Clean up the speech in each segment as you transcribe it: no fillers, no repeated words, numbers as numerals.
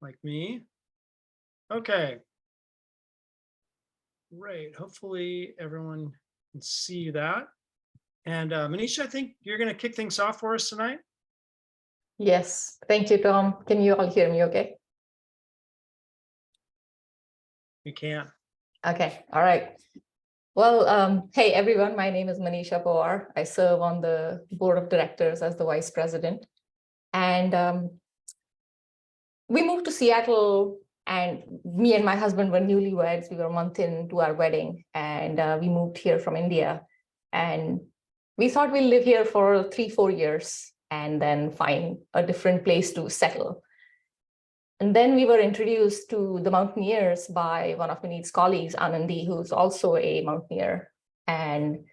like me. Okay, great. Hopefully everyone can see that. And Manisha, I think you're going to kick things off for us tonight. Yes, thank you, Tom. Can you all hear me okay? You can. Okay, all right. Well, hey everyone, my name is Manisha Pawar. I serve on the board of directors as the vice president. And we moved to Seattle, and me and my husband were newlyweds. We were a month into our wedding, and we moved here from India. And we thought we'd live here for 3-4 years and then find a different place to settle. And then we were introduced to the Mountaineers by one of Vineet's colleagues, Anandi, who's also a Mountaineer. And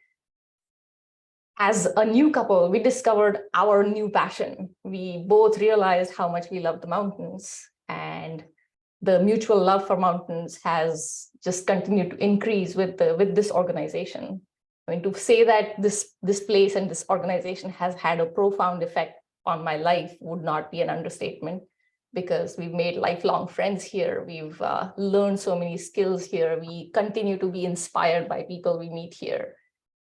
as a new couple, we discovered our new passion. We both realized how much we love the mountains, and the mutual love for mountains has just continued to increase with this organization. I mean, to say that this place and this organization has had a profound effect on my life would not be an understatement, because we've made lifelong friends here. We've learned so many skills here. We continue to be inspired by people we meet here.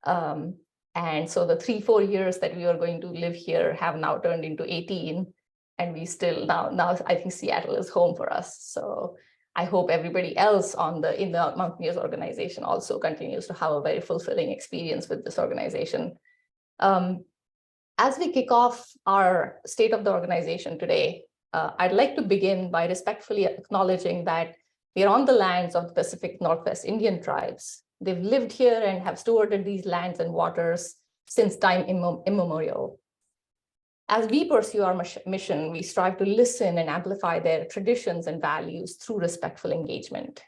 And so the 3-4 years that we were going to live here have now turned into 18. And we still now I think Seattle is home for us. So I hope everybody else in the Mountaineers organization also continues to have a very fulfilling experience with this organization. As we kick off our state of the organization today, I'd like to begin by respectfully acknowledging that we're on the lands of the Pacific Northwest Indian tribes. They've lived here and have stewarded these lands and waters since time immemorial. As we pursue our mission, we strive to listen and amplify their traditions and values through respectful engagement.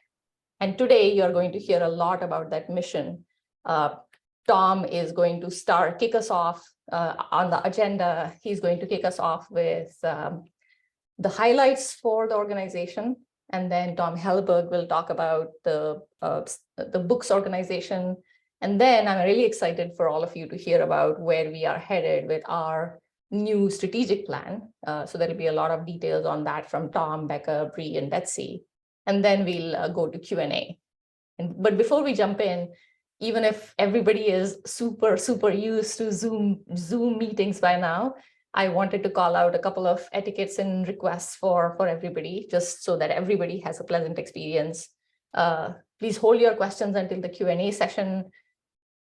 And today you're going to hear a lot about that mission. Tom is going to kick us off on the agenda. He's going to kick us off with the highlights for the organization. And then Tom Helberg will talk about the books organization. And then I'm really excited for all of you to hear about where we are headed with our new strategic plan. So there'll be a lot of details on that from Tom, Becca, Bree, and Betsy. And then we'll go to Q&A. But before we jump in, even if everybody is super used to Zoom meetings by now, I wanted to call out a couple of etiquettes and requests for everybody, just so that everybody has a pleasant experience. Please hold your questions until the Q&A session.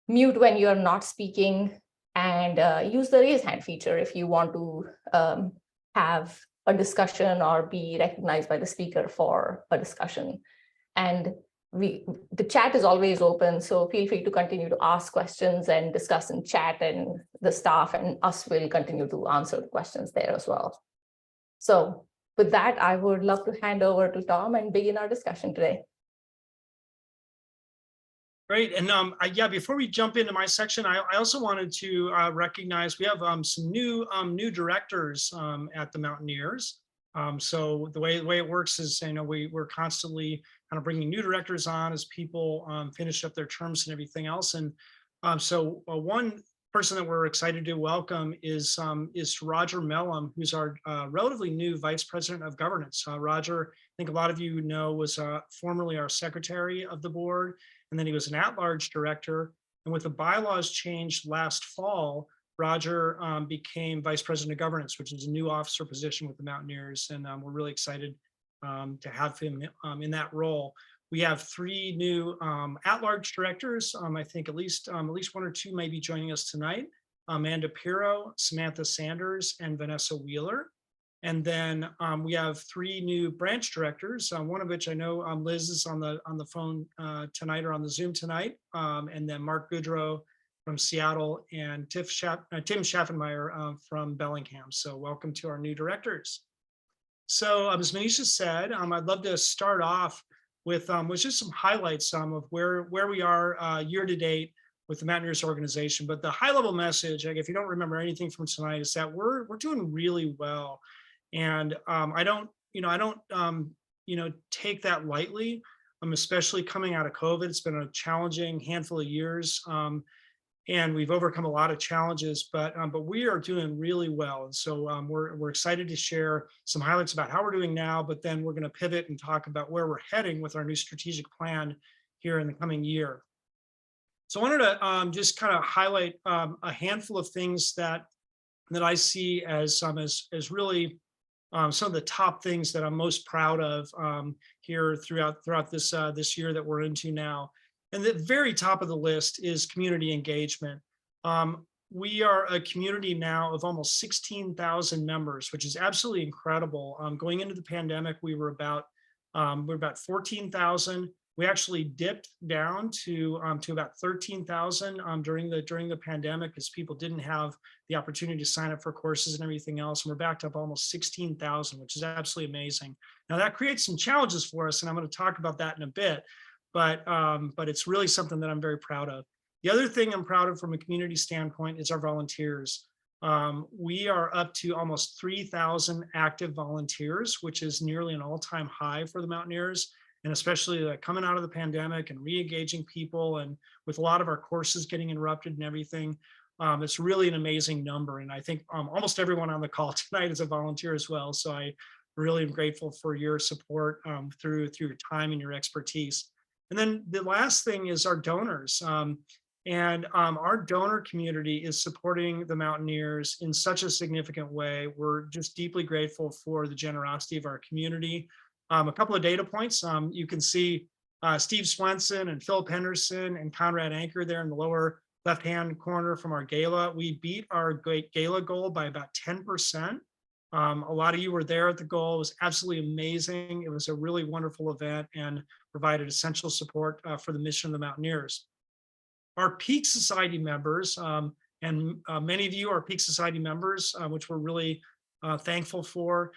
Mute when you're not speaking, and use the raise hand feature if you want to have a discussion or be recognized by the speaker for a discussion. And the chat is always open, so feel free to continue to ask questions and discuss in chat, and the staff and us will continue to answer the questions there as well. So with that, I would love to hand over to Tom and begin our discussion today. Great. And yeah, before we jump into my section, I also wanted to recognize we have some new directors at the Mountaineers. So the way it works is, we're constantly kind of bringing new directors on as people finish up their terms and everything else. And so one person that we're excited to welcome is Roger Mellum, who's our relatively new Vice President of Governance. Roger, I think a lot of you know, was formerly our Secretary of the Board, and then he was an at-large director. And with the bylaws changed last fall, Roger became Vice President of Governance, which is a new officer position with the Mountaineers, and we're really excited to have him in that role. We have 3 new at-large directors. I think at least 1 or 2 may be joining us tonight: Amanda Pirro, Samantha Sanders, and Vanessa Wheeler. And then we have 3 new branch directors, one of which I know Liz is on the phone tonight, or on the Zoom tonight, and then Mark Goodrow from Seattle, and Tim Schaffenmeyer from Bellingham. So welcome to our new directors. So as Manisha said, I'd love to start off with just some highlights of where we are year to date with the Mountaineers organization. But the high level message, like, if you don't remember anything from tonight, is that we're doing really well. And I don't take that lightly, especially coming out of COVID. It's been a challenging handful of years. and we've overcome a lot of challenges, but we are doing really well. And so we're excited to share some highlights about how we're doing now, but then we're going to pivot and talk about where we're heading with our new strategic plan here in the coming year. So I wanted to just kind of highlight a handful of things that I see as really some of the top things that I'm most proud of here throughout this this year that we're into now. And the very top of the list is community engagement. We are a community now of almost 16,000 members, which is absolutely incredible. Going into the pandemic, we were about 14,000. We actually dipped down to about 13,000 during the pandemic, as people didn't have the opportunity to sign up for courses and everything else. And we're back up almost 16,000, which is absolutely amazing. Now that creates some challenges for us, and I'm going to talk about that in a bit. But it's really something that I'm very proud of. The other thing I'm proud of from a community standpoint is our volunteers. We are up to almost 3,000 active volunteers, which is nearly an all-time high for the Mountaineers. And especially coming out of the pandemic and re-engaging people, and with a lot of our courses getting interrupted and everything, it's really an amazing number. And I think almost everyone on the call tonight is a volunteer as well. So I really am grateful for your support through your time and your expertise. And then the last thing is our donors. Our donor community is supporting the Mountaineers in such a significant way. We're just deeply grateful for the generosity of our community. A couple of data points. You can see Steve Swenson and Philip Henderson and Conrad Anchor there in the lower left-hand corner from our gala. We beat our gala goal by about 10%. A lot of you were there at the goal. It was absolutely amazing. It was a really wonderful event and provided essential support for the mission of the Mountaineers. Our Peak Society members, and many of you are Peak Society members, which we're really thankful for.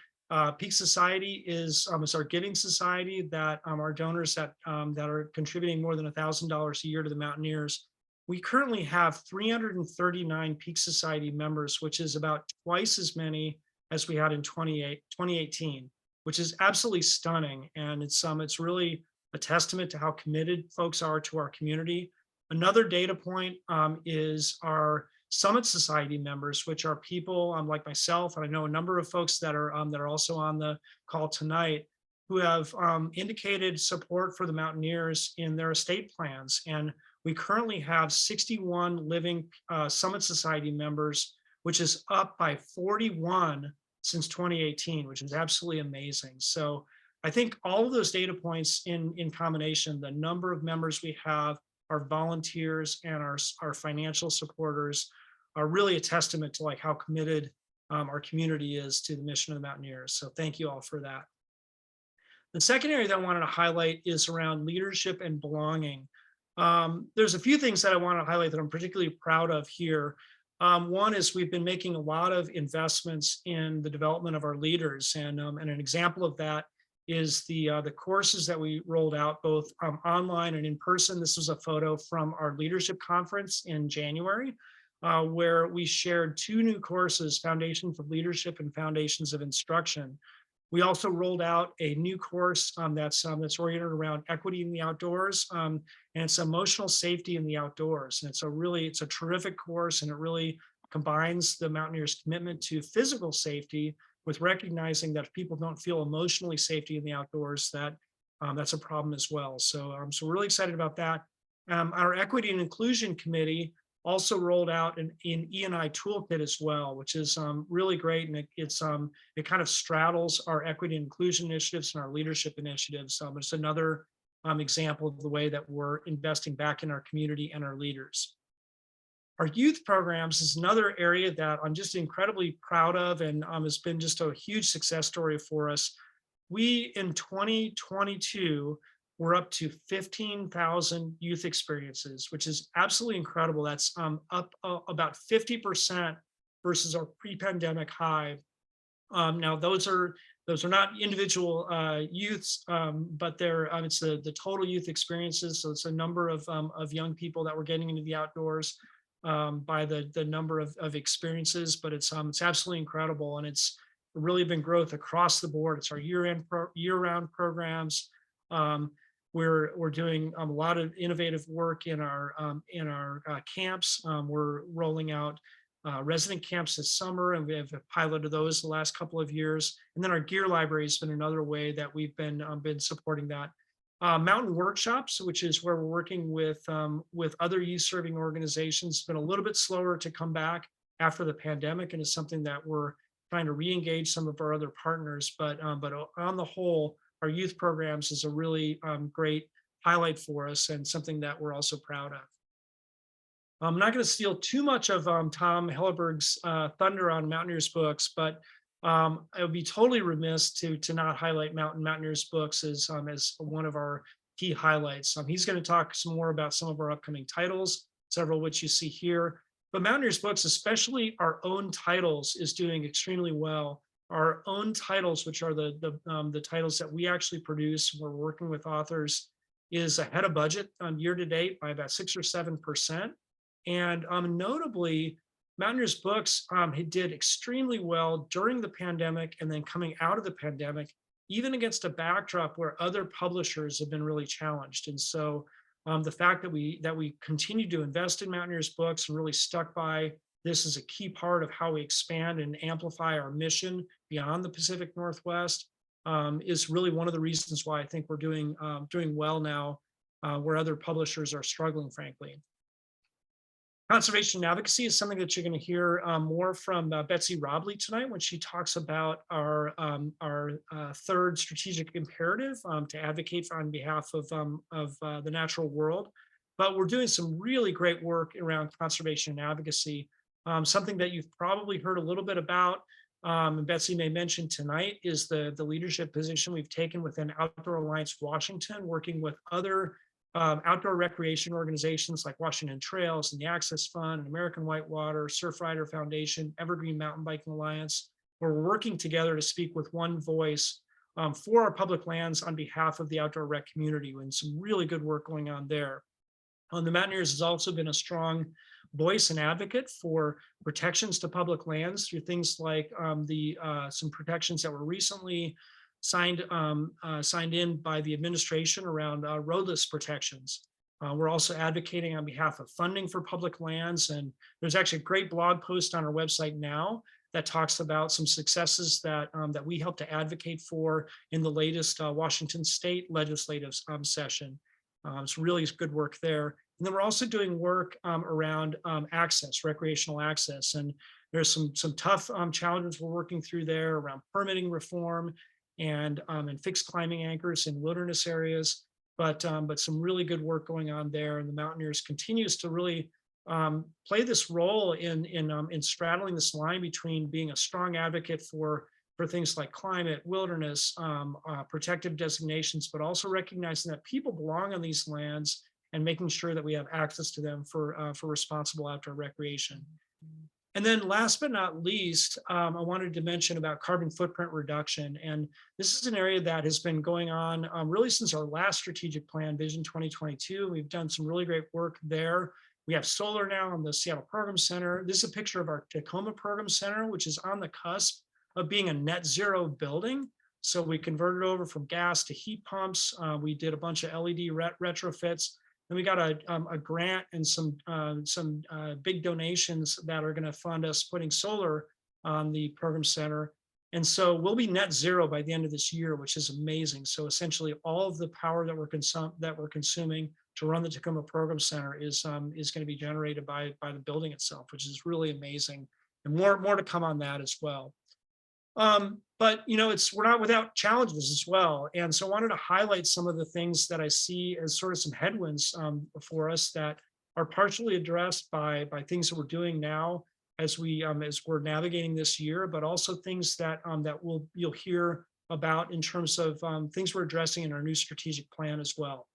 Peak Society is our giving society that our donors that are contributing more than $1,000 a year to the Mountaineers. We currently have 339 Peak Society members, which is about twice as many as we had in 2018, which is absolutely stunning. And it's really a testament to how committed folks are to our community. Another data point is our Summit Society members, which are people like myself, and I know a number of folks that are also on the call tonight, who have indicated support for the Mountaineers in their estate plans. And we currently have 61 living Summit Society members, which is up by 41 since 2018, which is absolutely amazing. So I think all of those data points in combination, the number of members we have, our volunteers and our financial supporters, are really a testament to how committed our community is to the mission of the Mountaineers. So thank you all for that. The second area that I wanted to highlight is around leadership and belonging. There's a few things that I want to highlight that I'm particularly proud of here. One is we've been making a lot of investments in the development of our leaders, and an example of that is the courses that we rolled out both online and in person. This was a photo from our leadership conference in January, where we shared 2 new courses, Foundations of Leadership and Foundations of Instruction. We also rolled out a new course that's oriented around equity in the outdoors, and it's emotional safety in the outdoors. And it's a terrific course, and it really combines the Mountaineers' commitment to physical safety with recognizing that if people don't feel emotionally safety in the outdoors, that's a problem as well. So we're really excited about that. Our Equity and Inclusion Committee also rolled out an E&I toolkit as well, which is really great. And it kind of straddles our equity and inclusion initiatives and our leadership initiatives. It's another example of the way that we're investing back in our community and our leaders. Our youth programs is another area that I'm just incredibly proud of, and has been just a huge success story for us. We, in 2022, we're up to 15,000 youth experiences, which is absolutely incredible. That's up about 50% versus our pre-pandemic high. Now, those are not individual youths, but it's the total youth experiences. So it's a number of young people that we're getting into the outdoors by the number of experiences. But it's absolutely incredible, and it's really been growth across the board. It's our year-round programs. We're doing a lot of innovative work in our camps. We're rolling out resident camps this summer, and we have piloted those the last couple of years. And then our gear library has been another way that we've been supporting that. Mountain workshops, which is where we're working with other youth serving organizations, been a little bit slower to come back after the pandemic, and is something that we're trying to re-engage some of our other partners. But on the whole, our youth programs is a really great highlight for us, and something that we're also proud of. I'm not going to steal too much of Tom Helleberg's thunder on Mountaineers books, but I would be totally remiss to not highlight Mountaineers books as one of our key highlights. He's going to talk some more about some of our upcoming titles, several of which you see here. But Mountaineers books, especially our own titles, is doing extremely well. Our own titles, which are the titles that we actually produce, we're working with authors, is ahead of budget year to date by about 6 or 7%. And notably, Mountaineers books did extremely well during the pandemic, and then coming out of the pandemic, even against a backdrop where other publishers have been really challenged. And so the fact that we continue to invest in Mountaineers books and really stuck by this is a key part of how we expand and amplify our mission beyond the Pacific Northwest, is really one of the reasons why I think we're doing well now, where other publishers are struggling, frankly. Conservation and advocacy is something that you're going to hear more from Betsy Robley tonight, when she talks about our third strategic imperative to advocate on behalf of the natural world. But we're doing some really great work around conservation and advocacy. Something that you've probably heard a little bit about, and Betsy may mention tonight, is the leadership position we've taken within Outdoor Alliance Washington, working with other outdoor recreation organizations like Washington Trails and the Access Fund and American Whitewater, Surf Rider Foundation, Evergreen Mountain Biking Alliance, where we're working together to speak with one voice for our public lands on behalf of the outdoor rec community, and some really good work going on there. The Mountaineers has also been a strong voice and advocate for protections to public lands through things like some protections that were recently signed in by the administration around roadless protections. We're also advocating on behalf of funding for public lands, and there's actually a great blog post on our website now that talks about some successes that we helped to advocate for in the latest Washington State legislative session. It's really good work there. And then we're also doing work around access, recreational access, and there's some tough challenges we're working through there around permitting reform and fixed climbing anchors in wilderness areas, but some really good work going on there. And the Mountaineers continues to really play this role in straddling this line between being a strong advocate for things like climate, wilderness, protective designations, but also recognizing that people belong on these lands and making sure that we have access to them for responsible outdoor recreation. And then last but not least, I wanted to mention about carbon footprint reduction. And this is an area that has been going on really since our last strategic plan, Vision 2022. We've done some really great work there. We have solar now on the Seattle Program Center. This is a picture of our Tacoma Program Center, which is on the cusp of being a net zero building. So we converted over from gas to heat pumps. We did a bunch of LED retrofits. And we got a grant and some big donations that are going to fund us putting solar on the program center. And so we'll be net zero by the end of this year, which is amazing. So essentially all of the power that we're consuming to run the Tacoma Program Center is going to be generated by the building itself, which is really amazing. And more to come on that as well. But we're not without challenges as well. And so I wanted to highlight some of the things that I see as sort of some headwinds for us that are partially addressed by things that we're doing now as we're navigating this year, but also things that you'll hear about in terms of things we're addressing in our new strategic plan as well.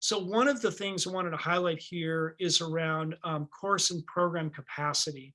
So one of the things I wanted to highlight here is around course and program capacity.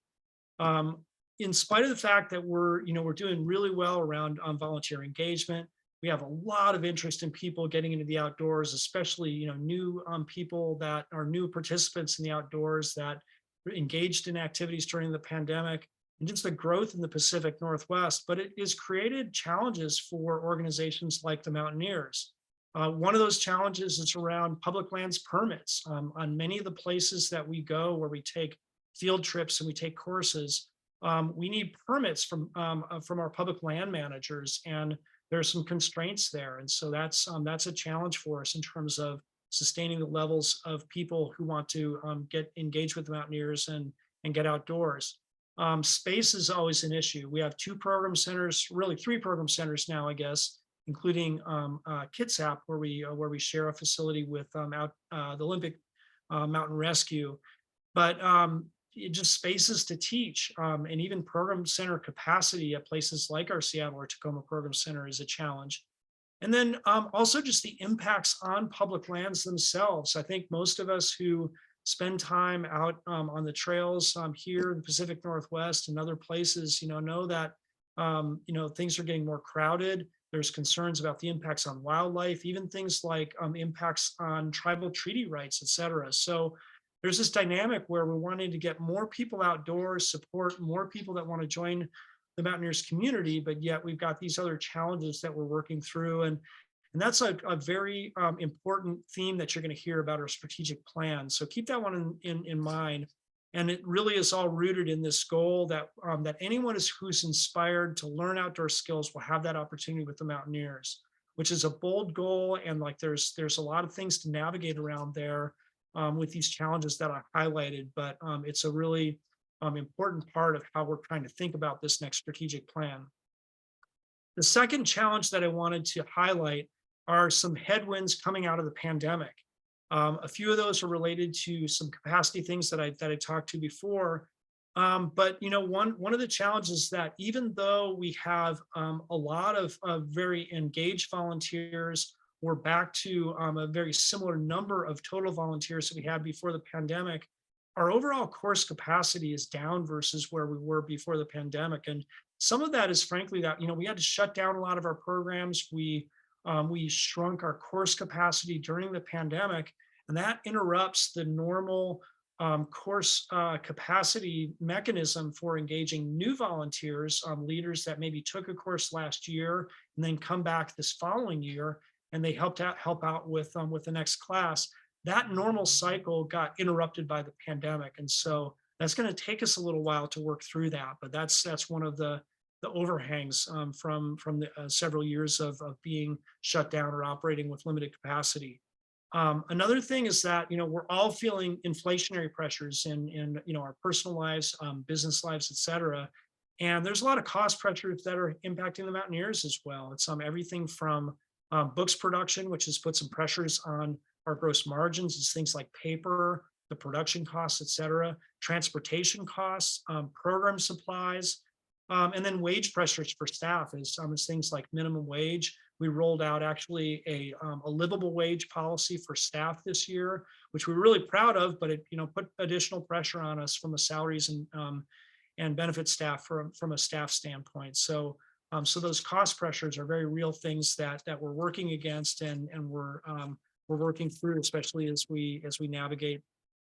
In spite of the fact that we're doing really well around volunteer engagement, we have a lot of interest in people getting into the outdoors, especially new people that are new participants in the outdoors that were engaged in activities during the pandemic, and just the growth in the Pacific Northwest. But it has created challenges for organizations like the Mountaineers. One of those challenges is around public lands permits. On many of the places that we go where we take field trips and we take courses, we need permits from our public land managers, and there's some constraints there. And so that's a challenge for us in terms of sustaining the levels of people who want to get engaged with the Mountaineers and get outdoors. Space is always an issue. We have 2 program centers, really 3 program centers now, I guess, including Kitsap, where we share a facility with the Olympic Mountain Rescue. But just spaces to teach, and even program center capacity at places like our Seattle or Tacoma Program Center is a challenge. And then also just the impacts on public lands themselves. I think most of us who spend time out on the trails here in the Pacific Northwest and other places, know that things are getting more crowded. There's concerns about the impacts on wildlife, even things like impacts on tribal treaty rights, et cetera. So there's this dynamic where we're wanting to get more people outdoors, support more people that want to join the Mountaineers community, but yet we've got these other challenges that we're working through. And that's a very important theme that you're going to hear about our strategic plan. So keep that one in mind. And it really is all rooted in this goal that anyone who's inspired to learn outdoor skills will have that opportunity with the Mountaineers, which is a bold goal. And like there's a lot of things to navigate around there with these challenges that I highlighted, but it's a really important part of how we're trying to think about this next strategic plan. The second challenge that I wanted to highlight are some headwinds coming out of the pandemic. A few of those are related to some capacity things that I talked to before. But one of the challenges that even though we have a lot of very engaged volunteers, we're back to a very similar number of total volunteers that we had before the pandemic. Our overall course capacity is down versus where we were before the pandemic. And some of that is frankly that, we had to shut down a lot of our programs. We shrunk our course capacity during the pandemic, and that interrupts the normal course capacity mechanism for engaging new volunteers, leaders that maybe took a course last year and then come back this following year, and they help out with the next class. That normal cycle got interrupted by the pandemic, and so that's going to take us a little while to work through that. But that's one of the overhangs from the several years of being shut down or operating with limited capacity. Another thing is that we're all feeling inflationary pressures in our personal lives, business lives, et cetera. And there's a lot of cost pressures that are impacting the Mountaineers as well. It's everything from books production, which has put some pressures on our gross margins. It's things like paper, the production costs, et cetera, transportation costs, program supplies, and then wage pressures for staff is things like minimum wage. We rolled out actually a livable wage policy for staff this year, which we're really proud of, but it put additional pressure on us from the salaries and benefit staff from a staff standpoint. So those cost pressures are very real things that we're working against and we're working through, especially as we navigate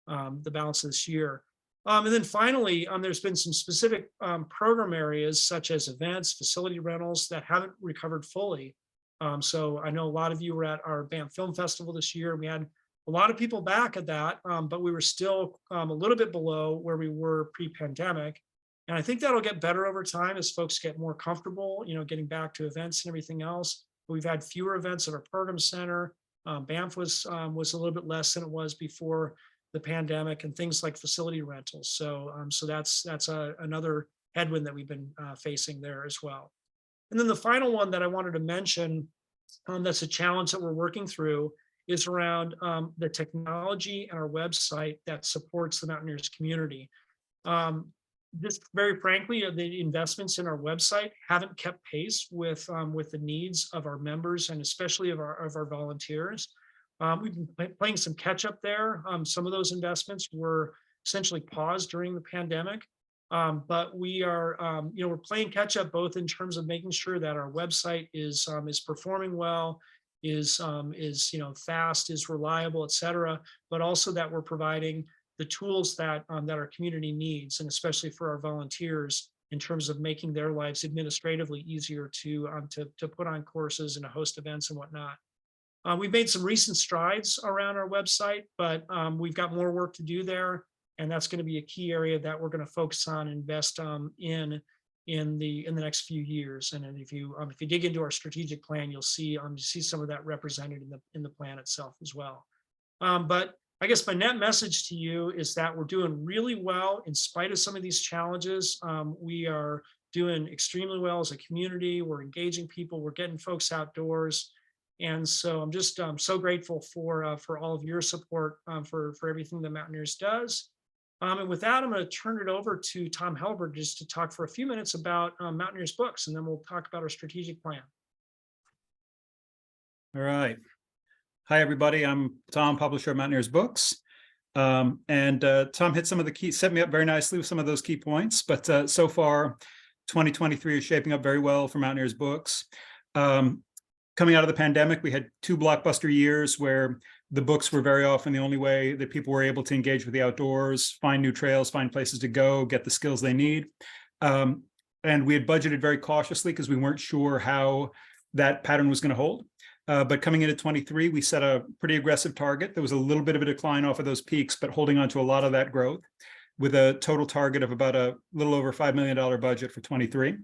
the balance of this year. And then finally, there's been some specific program areas such as events, facility rentals that haven't recovered fully. So I know a lot of you were at our Banff Film Festival this year. We had a lot of people back at that, but we were still a little bit below where we were pre-pandemic. And I think that'll get better over time as folks get more comfortable, getting back to events and everything else. We've had fewer events at our program center. Banff was a little bit less than it was before the pandemic, and things like facility rentals. So that's another headwind that we've been facing there as well. And then the final one that I wanted to mention, that's a challenge that we're working through, is around the technology and our website that supports the Mountaineers community. Just very frankly, the investments in our website haven't kept pace with the needs of our members and especially of our volunteers. We've been playing some catch up there. Some of those investments were essentially paused during the pandemic, but we are, we're playing catch up both in terms of making sure that our website is performing well, is fast, is reliable, et cetera, but also that we're providing the tools that our community needs, and especially for our volunteers in terms of making their lives administratively easier to put on courses and to host events and whatnot. We've made some recent strides around our website, but we've got more work to do there. And that's going to be a key area that we're going to focus on, invest in the next few years. And then if you dig into our strategic plan, you'll see some of that represented in the plan itself as well. But I guess my net message to you is that we're doing really well in spite of some of these challenges. We are doing extremely well as a community. We're engaging people. We're getting folks outdoors. And so I'm just so grateful for all of your support for everything that Mountaineers does. And with that, I'm going to turn it over to Tom Helberg just to talk for a few minutes about Mountaineers books, and then we'll talk about our strategic plan. All right. Hi, everybody. I'm Tom, publisher of Mountaineers Books. Tom hit some of the key, set me up very nicely with some of those key points. But so far, 2023 is shaping up very well for Mountaineers Books. Coming out of the pandemic, we had 2 blockbuster years where the books were very often the only way that people were able to engage with the outdoors, find new trails, find places to go, get the skills they need. And we had budgeted very cautiously because we weren't sure how that pattern was going to hold. But coming into 23, we set a pretty aggressive target. There was a little bit of a decline off of those peaks, but holding on to a lot of that growth with a total target of about a little over $5 million budget for 23.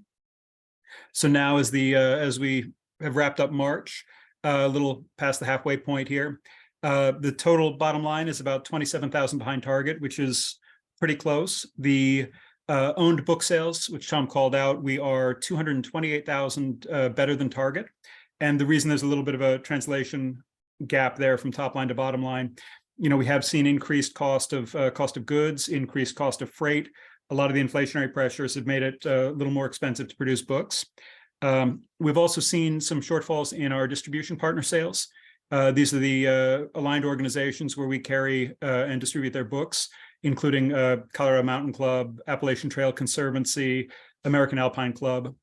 So now as we have wrapped up March, a little past the halfway point here, the total bottom line is about 27,000 behind target, which is pretty close. The owned book sales, which Tom called out, we are 228,000 better than target. And the reason there's a little bit of a translation gap there from top line to bottom line, we have seen increased cost of goods, increased cost of freight. A lot of the inflationary pressures have made it a little more expensive to produce books. We've also seen some shortfalls in our distribution partner sales. These are the aligned organizations where we carry and distribute their books, including Colorado Mountain Club, Appalachian Trail Conservancy, American Alpine Club.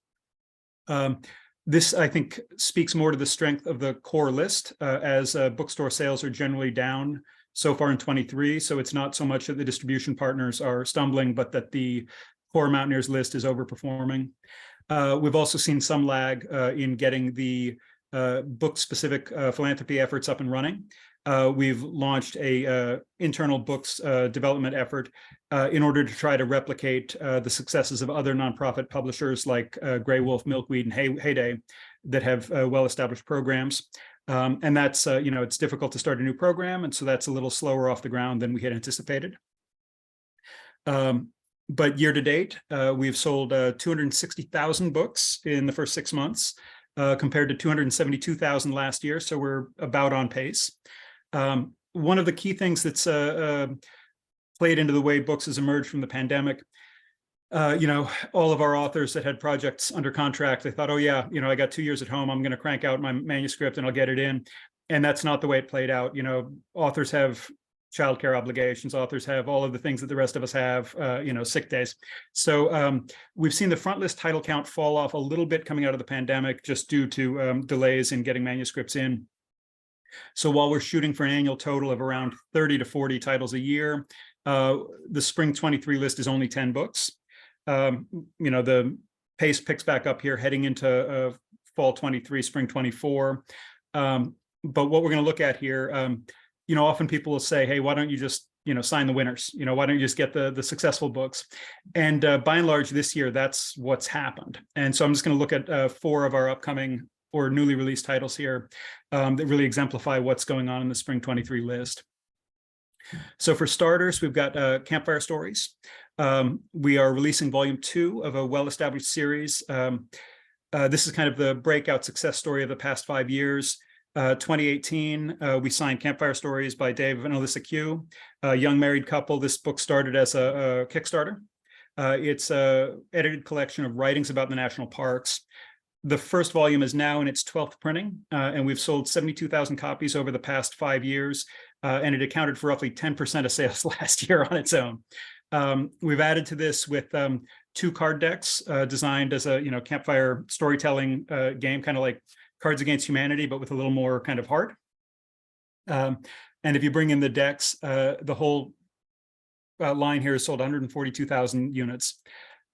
This, I think, speaks more to the strength of the core list, as bookstore sales are generally down so far in 23. So it's not so much that the distribution partners are stumbling, but that the core Mountaineers list is overperforming. We've also seen some lag in getting the book-specific philanthropy efforts up and running. We've launched a internal books development effort in order to try to replicate the successes of other nonprofit publishers like Grey Wolf, Milkweed, and Heyday that have well-established programs. And that's, it's difficult to start a new program, and so that's a little slower off the ground than we had anticipated. But year to date, we've sold 260,000 books in the first 6 months, compared to 272,000 last year. So we're about on pace. One of the key things that's played into the way books has emerged from the pandemic, all of our authors that had projects under contract, they thought, oh yeah, I got 2 years at home, I'm going to crank out my manuscript and I'll get it in. And that's not the way it played out. Authors have childcare obligations, authors have all of the things that the rest of us have, sick days. So we've seen the front list title count fall off a little bit coming out of the pandemic, just due to delays in getting manuscripts in. So while we're shooting for an annual total of around 30 to 40 titles a year, the spring 23 list is only 10 books. The pace picks back up here heading into fall 23, spring 24. But what we're going to look at here, often people will say, hey, why don't you just, sign the winners? Why don't you just get the successful books? And by and large, this year, that's what's happened. And so I'm just going to look at 4 of our upcoming or newly released titles here that really exemplify what's going on in the spring 23 list. So for starters, we've got Campfire Stories. We are releasing volume 2 of a well-established series. This is kind of the breakout success story of the past 5 years. 2018, we signed Campfire Stories by Dave and Alyssa Q, a young married couple. This book started as a Kickstarter. It's an edited collection of writings about the national parks. The first volume is now in its 12th printing, and we've sold 72,000 copies over the past 5 years, and it accounted for roughly 10% of sales last year on its own. We've added to this with 2 card decks designed as a campfire storytelling game, kind of like Cards Against Humanity, but with a little more kind of heart. And if you bring in the decks, the whole line here is sold 142,000 units.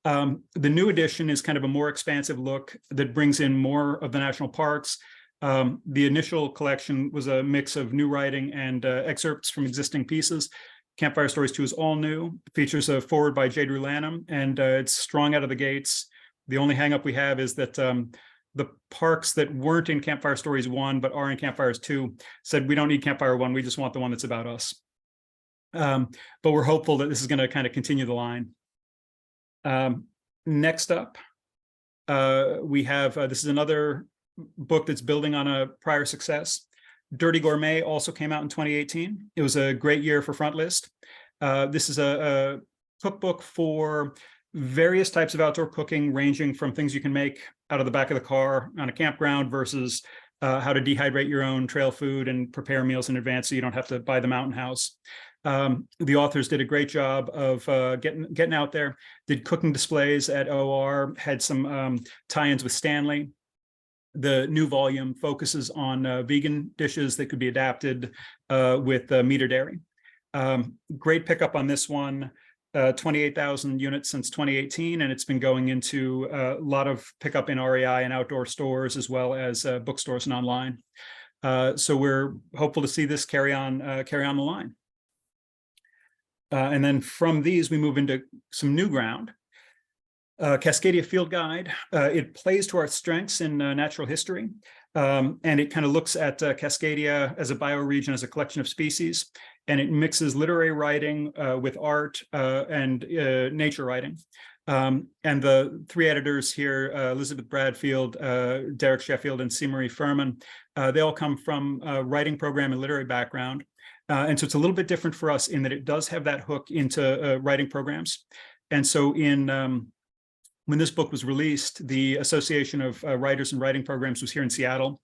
The new edition is kind of a more expansive look that brings in more of the national parks, The initial collection was a mix of new writing and excerpts from existing pieces. Campfire Stories 2 is all new. It features a foreword by J. Drew Lanham, and it's strong out of the gates. The only hangup we have is that the parks that weren't in Campfire Stories 1 but are in Campfires 2 said, we don't need Campfire 1, we just want the one that's about us. But we're hopeful that this is going to kind of continue the line. Next up, we have, this is another book that's building on a prior success. Dirty Gourmet also came out in 2018. It was a great year for Frontlist. This is a cookbook for various types of outdoor cooking, ranging from things you can make out of the back of the car on a campground versus how to dehydrate your own trail food and prepare meals in advance so you don't have to buy the Mountain House. The authors did a great job of getting out there, did cooking displays at OR, had some tie-ins with Stanley. The new volume focuses on vegan dishes that could be adapted with meat or dairy. Great pickup on this one, 28,000 units since 2018, and it's been going into a lot of pickup in REI and outdoor stores, as well as bookstores and online. So we're hopeful to see this carry on the line. And then from these, we move into some new ground. Cascadia Field Guide. It plays to our strengths in natural history, and it kind of looks at Cascadia as a bioregion, as a collection of species, and it mixes literary writing with art and nature writing. And the three editors here, Elizabeth Bradfield, Derek Sheffield, and C. Marie Furman, they all come from a writing program and literary background. And so it's a little bit different for us in that it does have that hook into writing programs. And so when this book was released, the Association of Writers and Writing Programs was here in Seattle.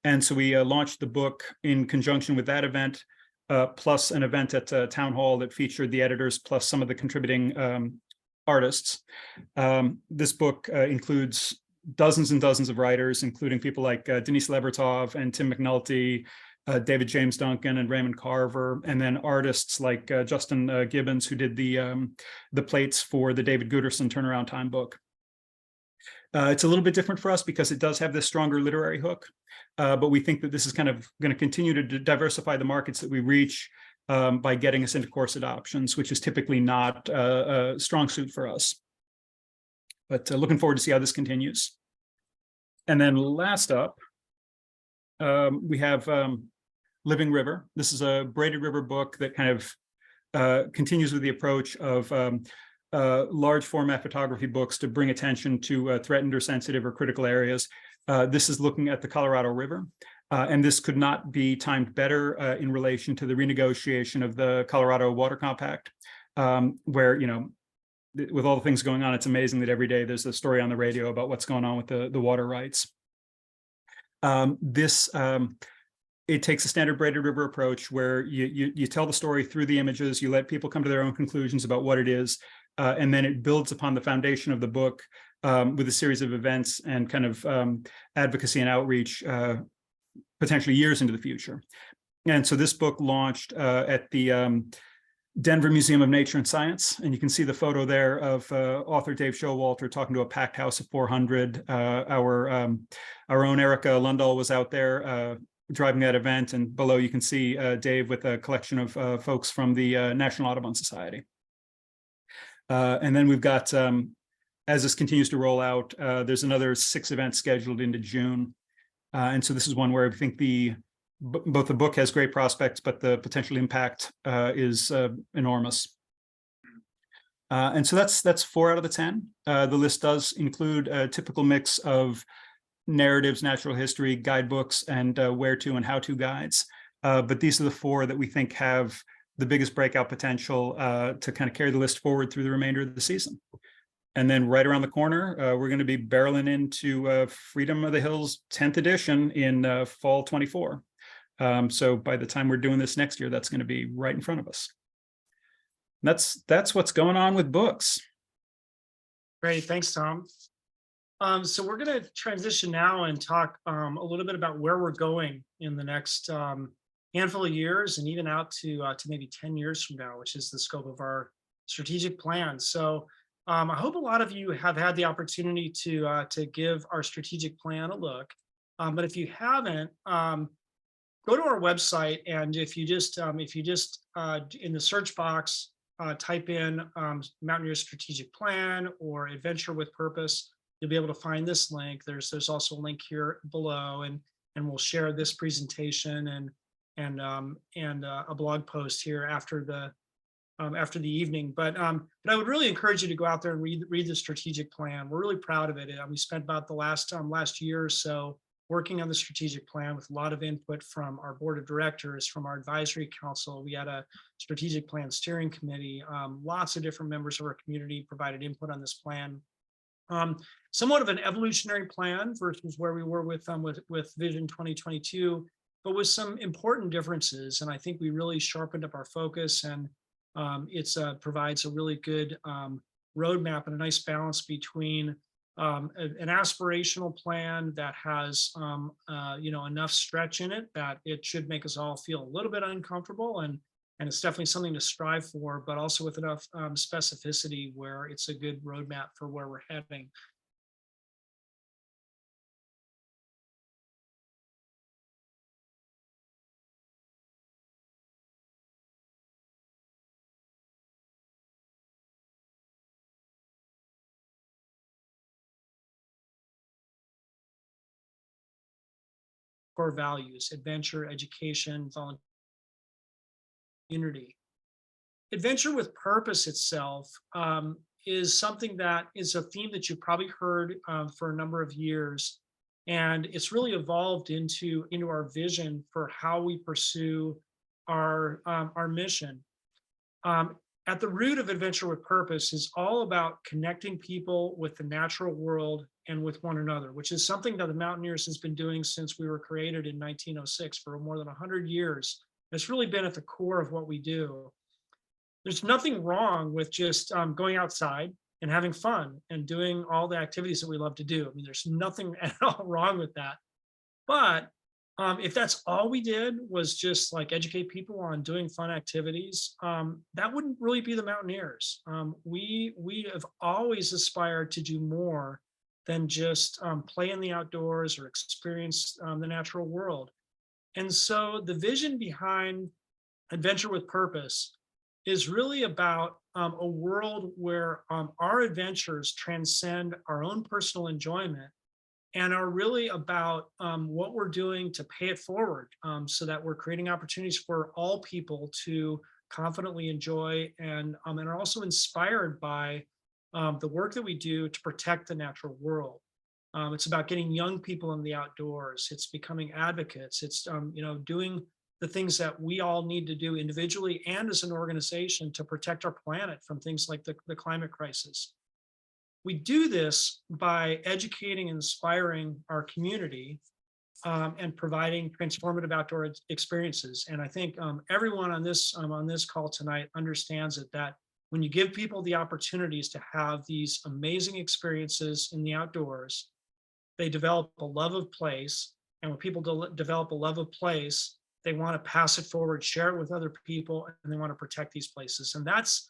And so we launched the book in conjunction with that event, plus an event at Town Hall that featured the editors, plus some of the contributing artists. This book includes dozens and dozens of writers, including people like Denise Levertov and Tim McNulty, David James Duncan and Raymond Carver, and then artists like Justin Gibbons, who did the plates for the David Gooderson Turnaround Time book. It's a little bit different for us because it does have this stronger literary hook, but we think that this is kind of going to continue to diversify the markets that we reach by getting us into course adoptions, which is typically not a strong suit for us. But looking forward to see how this continues. And then last up, we have Living River. This is a braided river book that kind of continues with the approach of large format photography books to bring attention to threatened or sensitive or critical areas. This is looking at the Colorado River, and this could not be timed better in relation to the renegotiation of the Colorado Water Compact, where, you know, with all the things going on, it's amazing that every day there's a story on the radio about what's going on with the water rights. It takes a standard braided river approach where you tell the story through the images, you let people come to their own conclusions about what it is, and then it builds upon the foundation of the book with a series of events and kind of advocacy and outreach potentially years into the future. And so this book launched at the Denver Museum of Nature and Science, and you can see the photo there of author Dave Showalter talking to a packed house of 400. Our own Erica Lundahl was out there driving that event, and below you can see Dave with a collection of folks from the National Audubon Society. And then we've got, as this continues to roll out, there's another 6 events scheduled into June. And so this is one where I think both the book has great prospects, but the potential impact is enormous. And so that's 4 out of the 10. The list does include a typical mix of narratives, natural history, guidebooks, and where to and how to guides. But these are the 4 that we think have the biggest breakout potential to kind of carry the list forward through the remainder of the season. And then right around the corner, we're going to be barreling into Freedom of the Hills 10th edition in fall 24. So by the time we're doing this next year, that's going to be right in front of us. That's what's going on with books. Great, thanks, Tom. So we're going to transition now and talk a little bit about where we're going in the next handful of years, and even out to maybe 10 years from now, which is the scope of our strategic plan. So I hope a lot of you have had the opportunity to give our strategic plan a look. But if you haven't, go to our website, and if you just in the search box type in Mountaineers Strategic Plan or Adventure with Purpose, you'll be able to find this link. There's also a link here below, and we'll share this presentation and a blog post here after the evening. But I would really encourage you to go out there and read the strategic plan. We're really proud of it. We spent about the last year or so working on the strategic plan with a lot of input from our board of directors, from our advisory council. We had a strategic plan steering committee. Lots of different members of our community provided input on this plan. Somewhat of an evolutionary plan versus where we were with Vision 2022, but with some important differences. And I think we really sharpened up our focus, and it provides a really good roadmap and a nice balance between an aspirational plan that has enough stretch in it that it should make us all feel a little bit uncomfortable, and it's definitely something to strive for, but also with enough specificity where it's a good roadmap for where we're heading. Core values: adventure, education, volunteer, community. Adventure with Purpose itself is something that is a theme that you've probably heard for a number of years, and it's really evolved into our vision for how we pursue our mission. At the root of Adventure with Purpose is all about connecting people with the natural world and with one another, which is something that the Mountaineers has been doing since we were created in 1906, for more than 100 years. It's really been at the core of what we do. There's nothing wrong with just going outside and having fun and doing all the activities that we love to do. I mean, there's nothing at all wrong with that. But if that's all we did was just like educate people on doing fun activities, that wouldn't really be the Mountaineers. We have always aspired to do more than just play in the outdoors or experience the natural world. And so the vision behind Adventure with Purpose is really about a world where our adventures transcend our own personal enjoyment and are really about what we're doing to pay it forward, so that we're creating opportunities for all people to confidently enjoy, and are also inspired by the work that we do to protect the natural world. It's about getting young people in the outdoors. It's becoming advocates. It's doing the things that we all need to do individually and as an organization to protect our planet from things like the climate crisis. We do this by educating and inspiring our community, and providing transformative outdoor experiences. And I think everyone on this call tonight understands that when you give people the opportunities to have these amazing experiences in the outdoors, they develop a love of place. And when people develop a love of place, they want to pass it forward, share it with other people, and they want to protect these places. And that's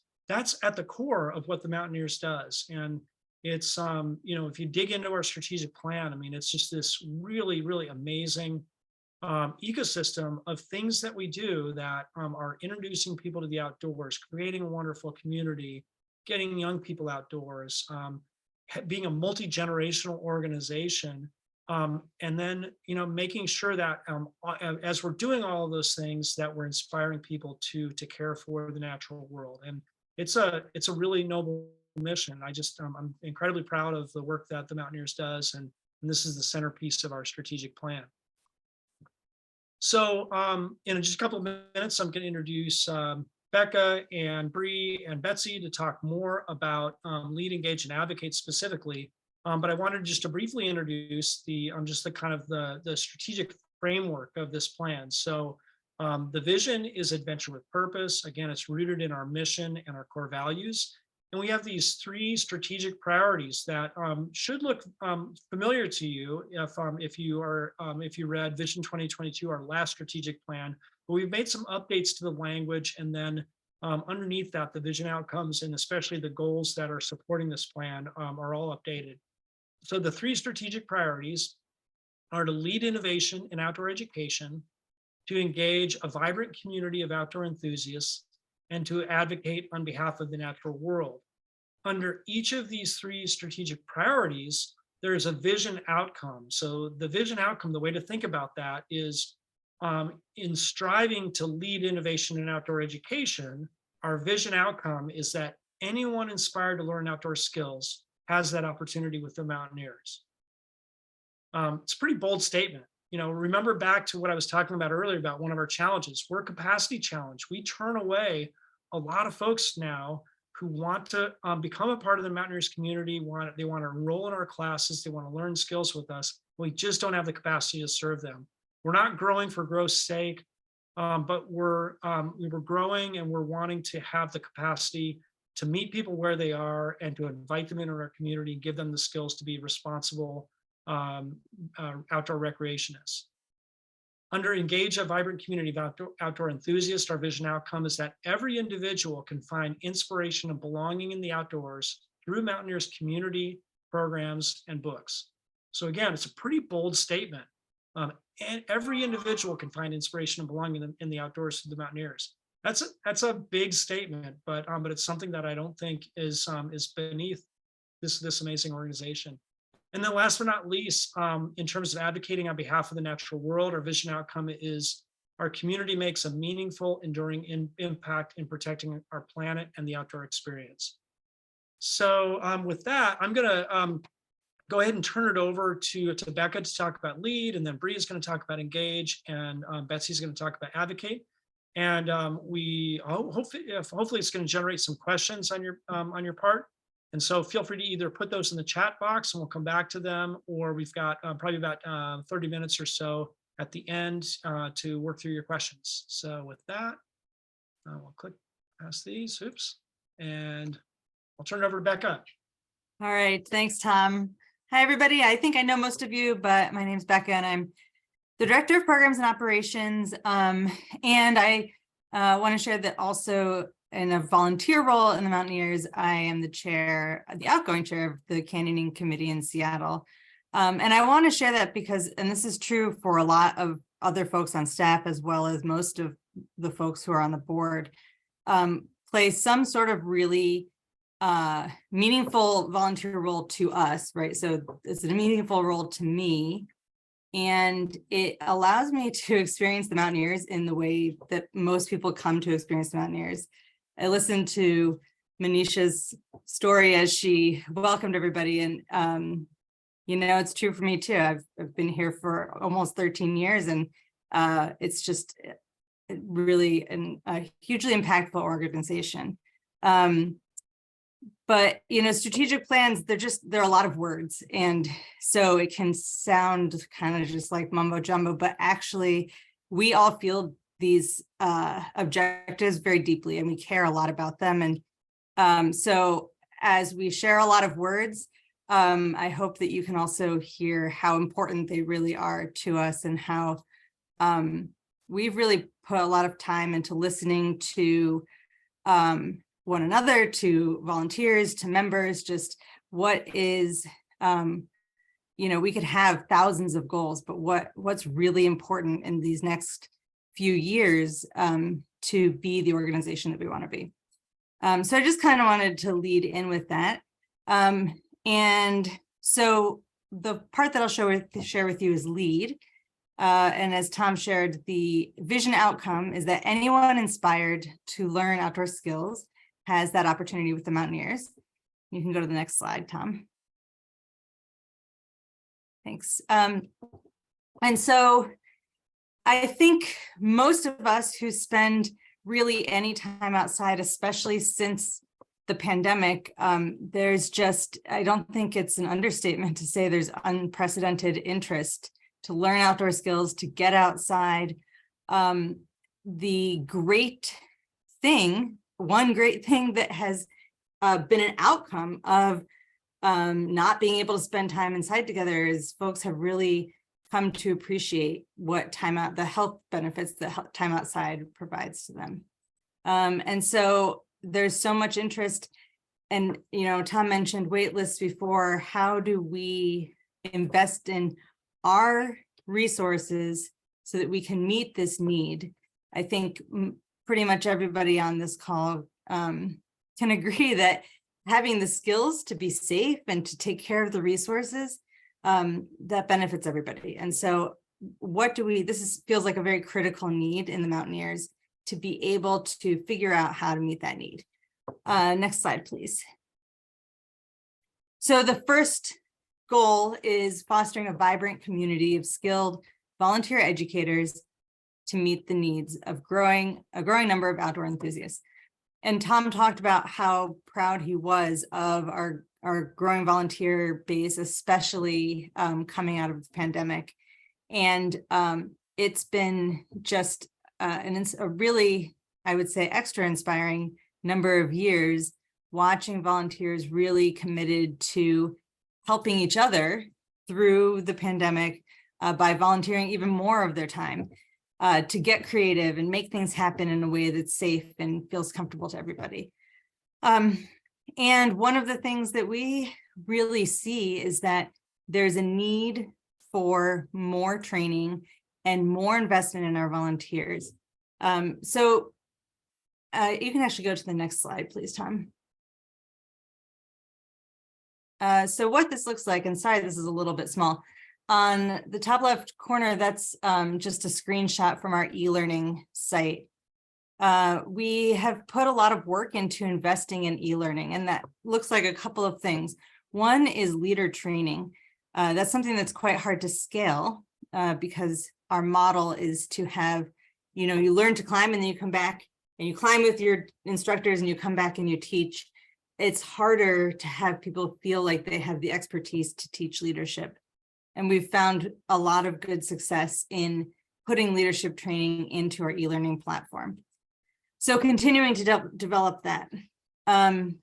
at the core of what the Mountaineers does. And it's if you dig into our strategic plan, I mean, it's just this really, really amazing ecosystem of things that we do that are introducing people to the outdoors, creating a wonderful community, getting young people outdoors, being a multi-generational organization, and then making sure that as we're doing all of those things, that we're inspiring people to care for the natural world. And it's a really noble mission. I'm incredibly proud of the work that the Mountaineers does, and this is the centerpiece of our strategic plan. So in just a couple of minutes, I'm going to introduce Becca and Bree and Betsy to talk more about Lead, Engage, and Advocate specifically. But I wanted just to briefly introduce the strategic framework of this plan. So the vision is Adventure with Purpose. Again, it's rooted in our mission and our core values. And we have these 3 strategic priorities that should look familiar to you if you read Vision 2022, our last strategic plan. But we've made some updates to the language, and then underneath that, the vision outcomes and especially the goals that are supporting this plan are all updated. So the 3 strategic priorities are to lead innovation in outdoor education, to engage a vibrant community of outdoor enthusiasts, and to advocate on behalf of the natural world. Under each of these three strategic priorities, there is a vision outcome. So the vision outcome, the way to think about that is in striving to lead innovation in outdoor education, our vision outcome is that anyone inspired to learn outdoor skills has that opportunity with the Mountaineers. It's a pretty bold statement. You know, remember back to what I was talking about earlier about one of our challenges. We're a capacity challenge. We turn away a lot of folks now who want to become a part of the Mountaineers community. They want to enroll in our classes. They want to learn skills with us. We just don't have the capacity to serve them. We're not growing for growth's sake, but we're growing and we're wanting to have the capacity to meet people where they are and to invite them into our community, give them the skills to be responsible outdoor recreationists. Under engage a vibrant community of outdoor enthusiasts, our vision outcome is that every individual can find inspiration and belonging in the outdoors through Mountaineers community programs and books. So again, it's a pretty bold statement. And every individual can find inspiration and belonging in the outdoors through the Mountaineers. That's a big statement, but it's something that I don't think is beneath this amazing organization. And then last but not least, in terms of advocating on behalf of the natural world, our vision outcome is our community makes a meaningful, enduring impact in protecting our planet and the outdoor experience. So with that, I'm going to go ahead and turn it over to Becca to talk about lead, and then Bree is going to talk about engage, and Betsy's going to talk about advocate. And hopefully it's going to generate some questions on your part. And so feel free to either put those in the chat box and we'll come back to them, or we've got probably about 30 minutes or so at the end to work through your questions. So with that, we'll click past these, oops, and I'll turn it over to Becca. All right, thanks, Tom. Hi, everybody. I think I know most of you, but my name's Becca and I'm the Director of Programs and Operations. And I want to share that also in a volunteer role in the Mountaineers, I am the outgoing chair of the Canyoning Committee in Seattle. And I want to share that because, and this is true for a lot of other folks on staff, as well as most of the folks who are on the board, play some sort of really meaningful volunteer role to us, right? So it's a meaningful role to me. And it allows me to experience the Mountaineers in the way that most people come to experience the Mountaineers. I listened to Manisha's story as she welcomed everybody. And, it's true for me too. I've been here for almost 13 years and it's just really a hugely impactful organization. But, strategic plans, they're a lot of words. And so it can sound kind of just like mumbo jumbo, but actually we all feel these objectives very deeply and we care a lot about them. And so as we share a lot of words, I hope that you can also hear how important they really are to us and how we've really put a lot of time into listening to one another, to volunteers, to members, just what is, we could have thousands of goals, but what's really important in these next few years to be the organization that we want to be. So I just kind of wanted to lead in with that. And so the part that I'll share with you is lead. And as Tom shared, the vision outcome is that anyone inspired to learn outdoor skills has that opportunity with the Mountaineers. You can go to the next slide, Tom. Thanks. And so I think most of us who spend really any time outside, especially since the pandemic, there's just, I don't think it's an understatement to say there's unprecedented interest to learn outdoor skills, to get outside. The great thing, one great thing that has been an outcome of not being able to spend time inside together is folks have really come to appreciate what the health benefits that time outside provides to them. And so there's so much interest. And, Tom mentioned wait lists before. How do we invest in our resources so that we can meet this need. I think pretty much everybody on this call can agree that having the skills to be safe and to take care of the resources, that benefits everybody. And so feels like a very critical need in the Mountaineers to be able to figure out how to meet that need. Next slide, please. So the first goal is fostering a vibrant community of skilled volunteer educators to meet the needs of a growing number of outdoor enthusiasts. And Tom talked about how proud he was of our growing volunteer base, especially coming out of the pandemic. And it's been just a really, I would say, extra inspiring number of years watching volunteers really committed to helping each other through the pandemic by volunteering even more of their time to get creative and make things happen in a way that's safe and feels comfortable to everybody. And one of the things that we really see is that there's a need for more training and more investment in our volunteers. So you can actually go to the next slide, please, Tom. So what this looks like, and sorry, this is a little bit small. On the top left corner, that's just a screenshot from our e-learning site. We have put a lot of work into investing in e-learning, and that looks like a couple of things. One is leader training. That's something that's quite hard to scale because our model is to have, you learn to climb and then you come back and you climb with your instructors and you come back and you teach. It's harder to have people feel like they have the expertise to teach leadership. And we've found a lot of good success in putting leadership training into our e-learning platform. So continuing to develop that, having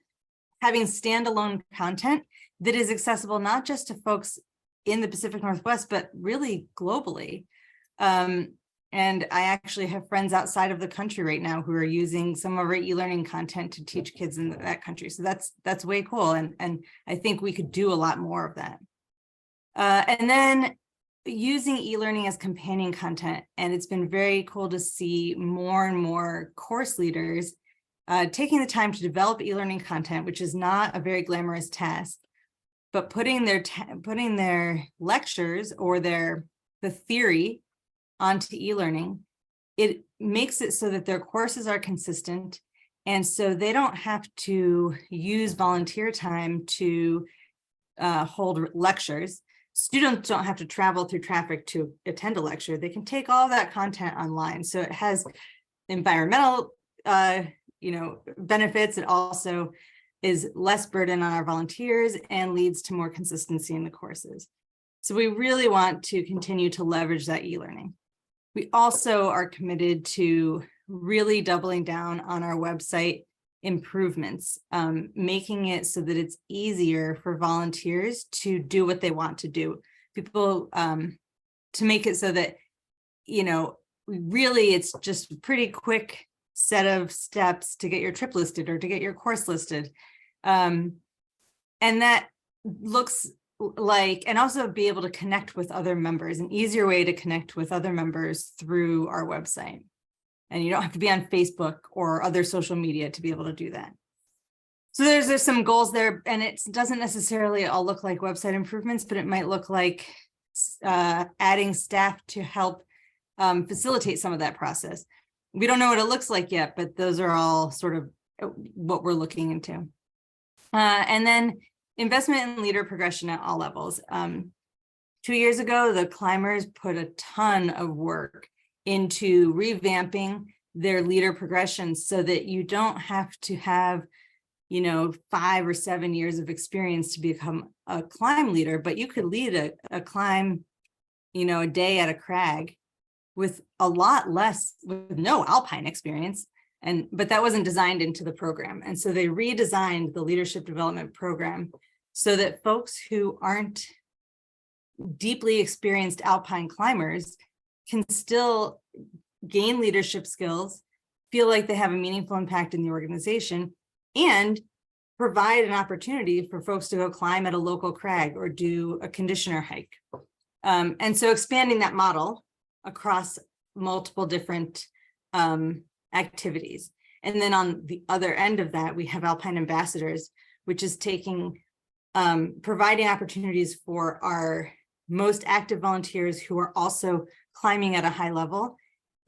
standalone content that is accessible not just to folks in the Pacific Northwest, but really globally. And I actually have friends outside of the country right now who are using some of our e-learning content to teach kids in that country. So that's way cool. And I think we could do a lot more of that. And then using e-learning as companion content. And it's been very cool to see more and more course leaders taking the time to develop e-learning content, which is not a very glamorous task, but putting their lectures or the theory onto e-learning. It makes it so that their courses are consistent. And so they don't have to use volunteer time to hold lectures. Students don't have to travel through traffic to attend a lecture. They can take all that content online. So it has environmental, benefits. It also is less burden on our volunteers and leads to more consistency in the courses. So we really want to continue to leverage that e-learning. We also are committed to really doubling down on our website improvements, making it so that it's easier for volunteers to do what they want to do. People, to make it so that, really it's just a pretty quick set of steps to get your trip listed or to get your course listed. And that looks like, and also be able to connect with other members, an easier way to connect with other members through our website. And you don't have to be on Facebook or other social media to be able to do that. So there's some goals there, and it doesn't necessarily all look like website improvements, but it might look like adding staff to help facilitate some of that process. We don't know what it looks like yet, but those are all sort of what we're looking into. And then investment in leader progression at all levels. 2 years ago, the climbers put a ton of work into revamping their leader progression so that you don't have to have, 5 or 7 years of experience to become a climb leader, but you could lead a climb, a day at a crag with a lot less, with no alpine experience. But that wasn't designed into the program. And so they redesigned the leadership development program so that folks who aren't deeply experienced alpine climbers can still gain leadership skills, feel like they have a meaningful impact in the organization, and provide an opportunity for folks to go climb at a local crag or do a conditioner hike. And so expanding that model across multiple different activities. And then on the other end of that, we have Alpine Ambassadors, which is providing opportunities for our most active volunteers who are also climbing at a high level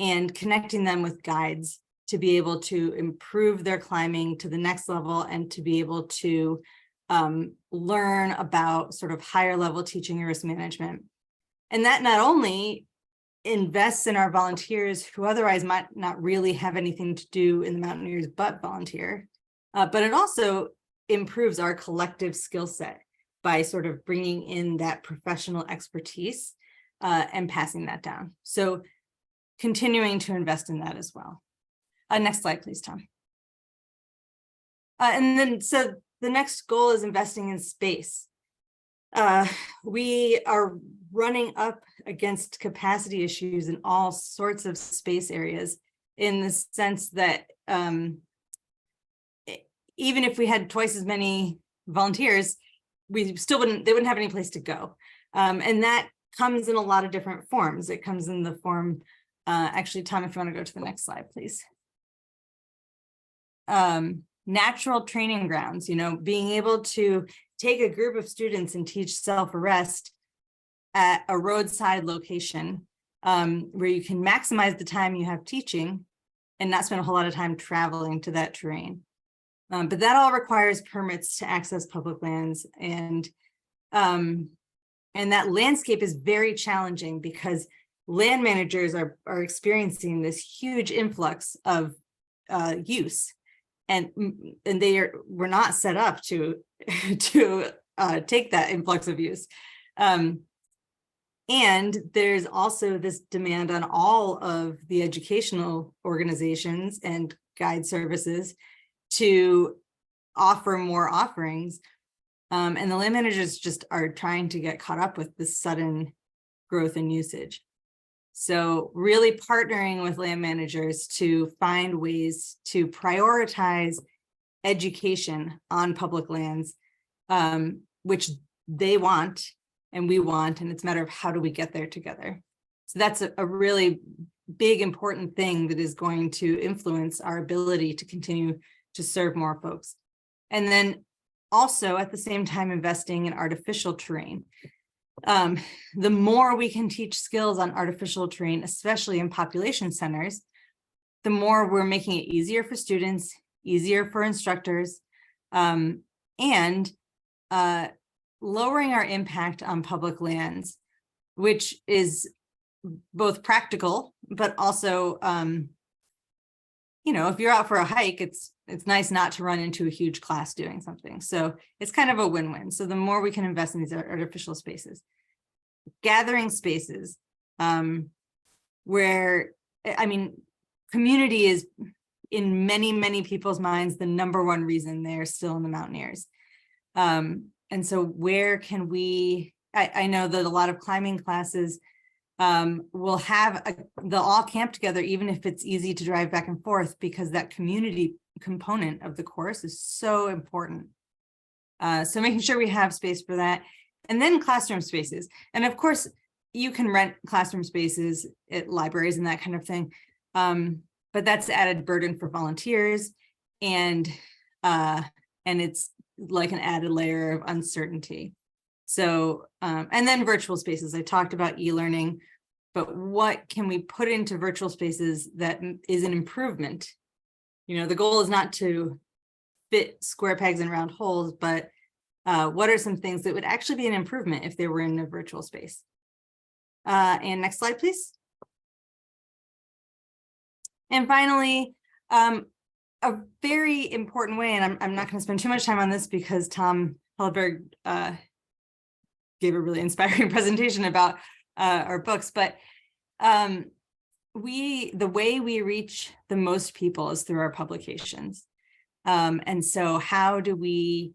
and connecting them with guides to be able to improve their climbing to the next level and to be able to learn about sort of higher level teaching and risk management. And that not only invests in our volunteers who otherwise might not really have anything to do in the Mountaineers but volunteer, but it also improves our collective skill set by sort of bringing in that professional expertise and passing that down. So continuing to invest in that as well. Next slide, please, Tom. And then, so the next goal is investing in space. We are running up against capacity issues in all sorts of space areas, in the sense that even if we had twice as many volunteers, they wouldn't have any place to go. And that comes in a lot of different forms. It comes in the form, actually, Tom, if you want to go to the next slide, please. Natural training grounds, being able to take a group of students and teach self-arrest at a roadside location where you can maximize the time you have teaching and not spend a whole lot of time traveling to that terrain. But that all requires permits to access public lands, and that landscape is very challenging because land managers are experiencing this huge influx of use. And we're not set up to take that influx of use. And there's also this demand on all of the educational organizations and guide services to offer more offerings. And the land managers just are trying to get caught up with this sudden growth in usage. So really partnering with land managers to find ways to prioritize education on public lands, which they want and we want, and it's a matter of how do we get there together. So that's a really big, important thing that is going to influence our ability to continue to serve more folks. And then also at the same time investing in artificial terrain. The more we can teach skills on artificial terrain, especially in population centers, the more we're making it easier for students, easier for instructors, and lowering our impact on public lands, which is both practical, but also, if you're out for a hike, it's nice not to run into a huge class doing something. So it's kind of a win-win. So the more we can invest in these artificial spaces, gathering spaces, where, community is in many, many people's minds, the #1 reason they're still in the Mountaineers. And so where can we, I know that a lot of climbing classes will they'll all camp together, even if it's easy to drive back and forth, because that community component of the course is so important. So making sure we have space for that. And then classroom spaces. And of course, you can rent classroom spaces at libraries and that kind of thing. But that's added burden for volunteers, and it's like an added layer of uncertainty. So, and then virtual spaces. I talked about e-learning, but what can we put into virtual spaces that is an improvement? The goal is not to fit square pegs in round holes, but what are some things that would actually be an improvement if they were in a virtual space? And next slide, please. And finally, a very important way, and I'm not going to spend too much time on this because Tom Hellberg gave a really inspiring presentation about our books, but the way we reach the most people is through our publications. And so how do we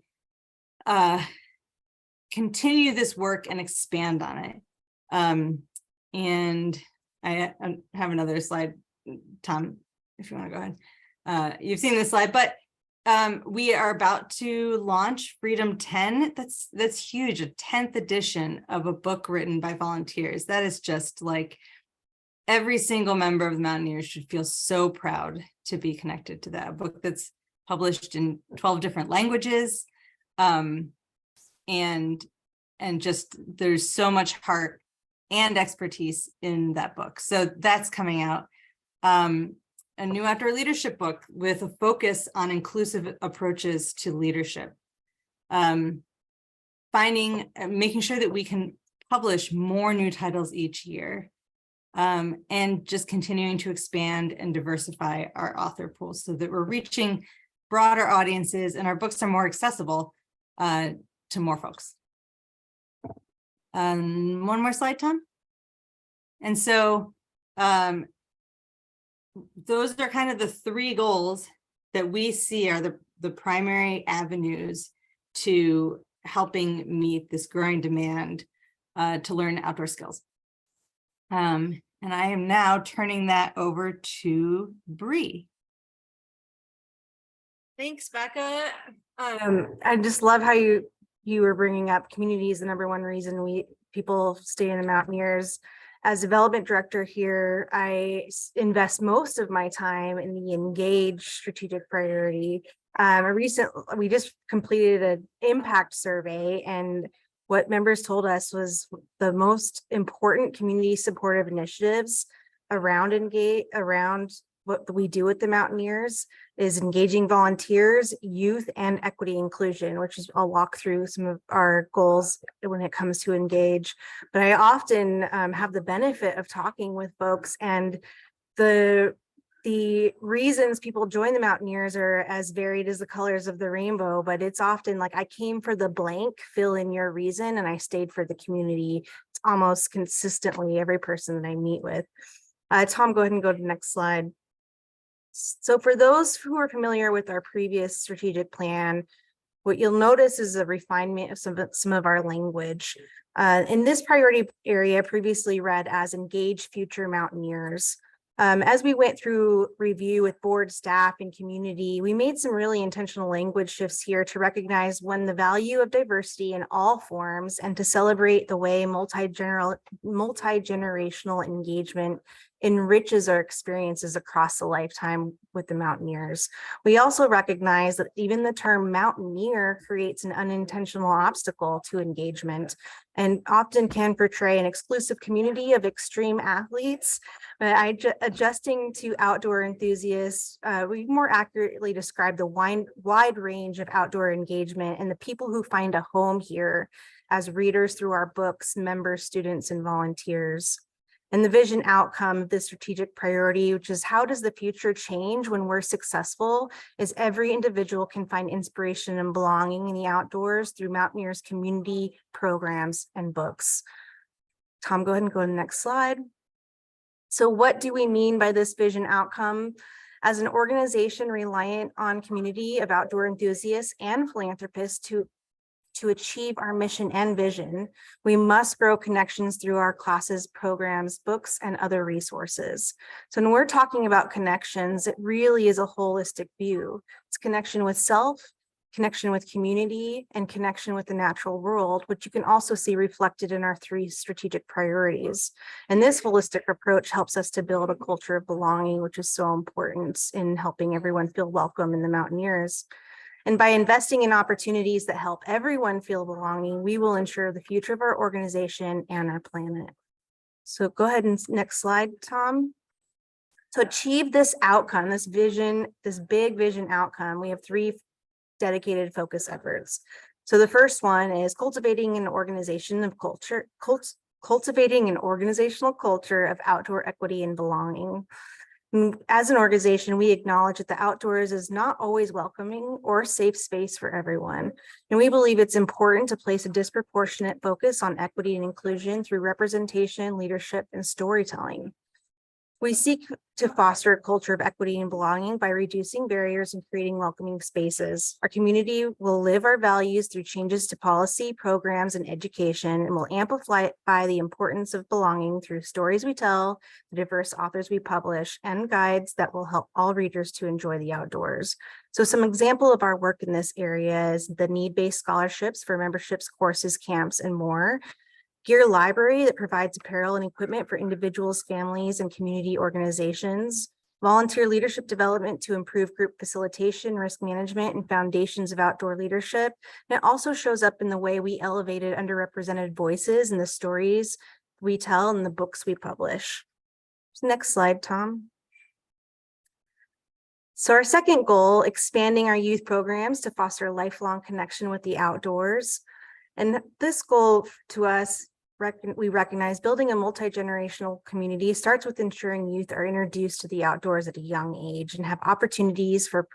continue this work and expand on it? And I have another slide, Tom, if you want to go ahead. You've seen this slide, but We are about to launch Freedom 10. That's huge, a 10th edition of a book written by volunteers. That is just like every single member of the Mountaineers should feel so proud to be connected to that. A book that's published in 12 different languages. And just there's so much heart and expertise in that book. So that's coming out. A new outdoor leadership book with a focus on inclusive approaches to leadership. Making sure that we can publish more new titles each year. And just continuing to expand and diversify our author pool so that we're reaching broader audiences and our books are more accessible to more folks. One more slide, Tom. And so those are kind of the three goals that we see are the primary avenues to helping meet this growing demand to learn outdoor skills. And I am now turning that over to Bree. Thanks, Becca. I just love how you were bringing up community is the number one reason people stay in the Mountaineers. As development director here, I invest most of my time in the engage strategic priority. We just completed an impact survey, and what members told us was the most important community supportive initiatives around what we do with the Mountaineers is engaging volunteers, youth, and equity inclusion, which is I'll walk through some of our goals when it comes to engage. But I often have the benefit of talking with folks, and the reasons people join the Mountaineers are as varied as the colors of the rainbow, but it's often like, I came for the blank, fill in your reason, and I stayed for the community. It's almost consistently every person that I meet with. Tom, go ahead and go to the next slide. So for those who are familiar with our previous strategic plan, what you'll notice is a refinement of some of our language. In this priority area, previously read as engage future Mountaineers. As we went through review with board staff and community, we made some really intentional language shifts here to recognize the value of diversity in all forms and to celebrate the way multi-generational engagement enriches our experiences across the lifetime with the Mountaineers. We also recognize that even the term mountaineer creates an unintentional obstacle to engagement and often can portray an exclusive community of extreme athletes. But adjusting to outdoor enthusiasts, we more accurately describe the wide range of outdoor engagement and the people who find a home here as readers through our books, members, students, and volunteers. And the vision outcome of this strategic priority, which is how does the future change when we're successful, is every individual can find inspiration and belonging in the outdoors through Mountaineers community programs and books. Tom, go ahead and go to the next slide. So what do we mean by this vision outcome? As an organization reliant on community of outdoor enthusiasts and philanthropists to achieve our mission and vision, we must grow connections through our classes, programs, books, and other resources. So when we're talking about connections, it really is a holistic view. It's connection with self, connection with community, and connection with the natural world, which you can also see reflected in our 3 strategic priorities. And this holistic approach helps us to build a culture of belonging, which is so important in helping everyone feel welcome in the Mountaineers. And by investing in opportunities that help everyone feel belonging, we will ensure the future of our organization and our planet. So go ahead and next slide, Tom. To achieve this outcome, this vision, this big vision outcome, we have 3 dedicated focus efforts. So the first one is cultivating an organizational culture of outdoor equity and belonging. As an organization, we acknowledge that the outdoors is not always welcoming or safe space for everyone. And we believe it's important to place a disproportionate focus on equity and inclusion through representation, leadership, and storytelling. We seek to foster a culture of equity and belonging by reducing barriers and creating welcoming spaces. Our community will live our values through changes to policy, programs, and education, and will amplify the importance of belonging through stories we tell, the diverse authors we publish, and guides that will help all readers to enjoy the outdoors. So some example of our work in this area is the need-based scholarships for memberships, courses, camps, and more. Gear Library that provides apparel and equipment for individuals, families, and community organizations. Volunteer leadership development to improve group facilitation, risk management, and foundations of outdoor leadership. And it also shows up in the way we elevated underrepresented voices and the stories we tell and the books we publish. Next slide, Tom. So our second goal, expanding our youth programs to foster a lifelong connection with the outdoors. And this goal to us, we recognize building a multi-generational community starts with ensuring youth are introduced to the outdoors at a young age and have opportunities for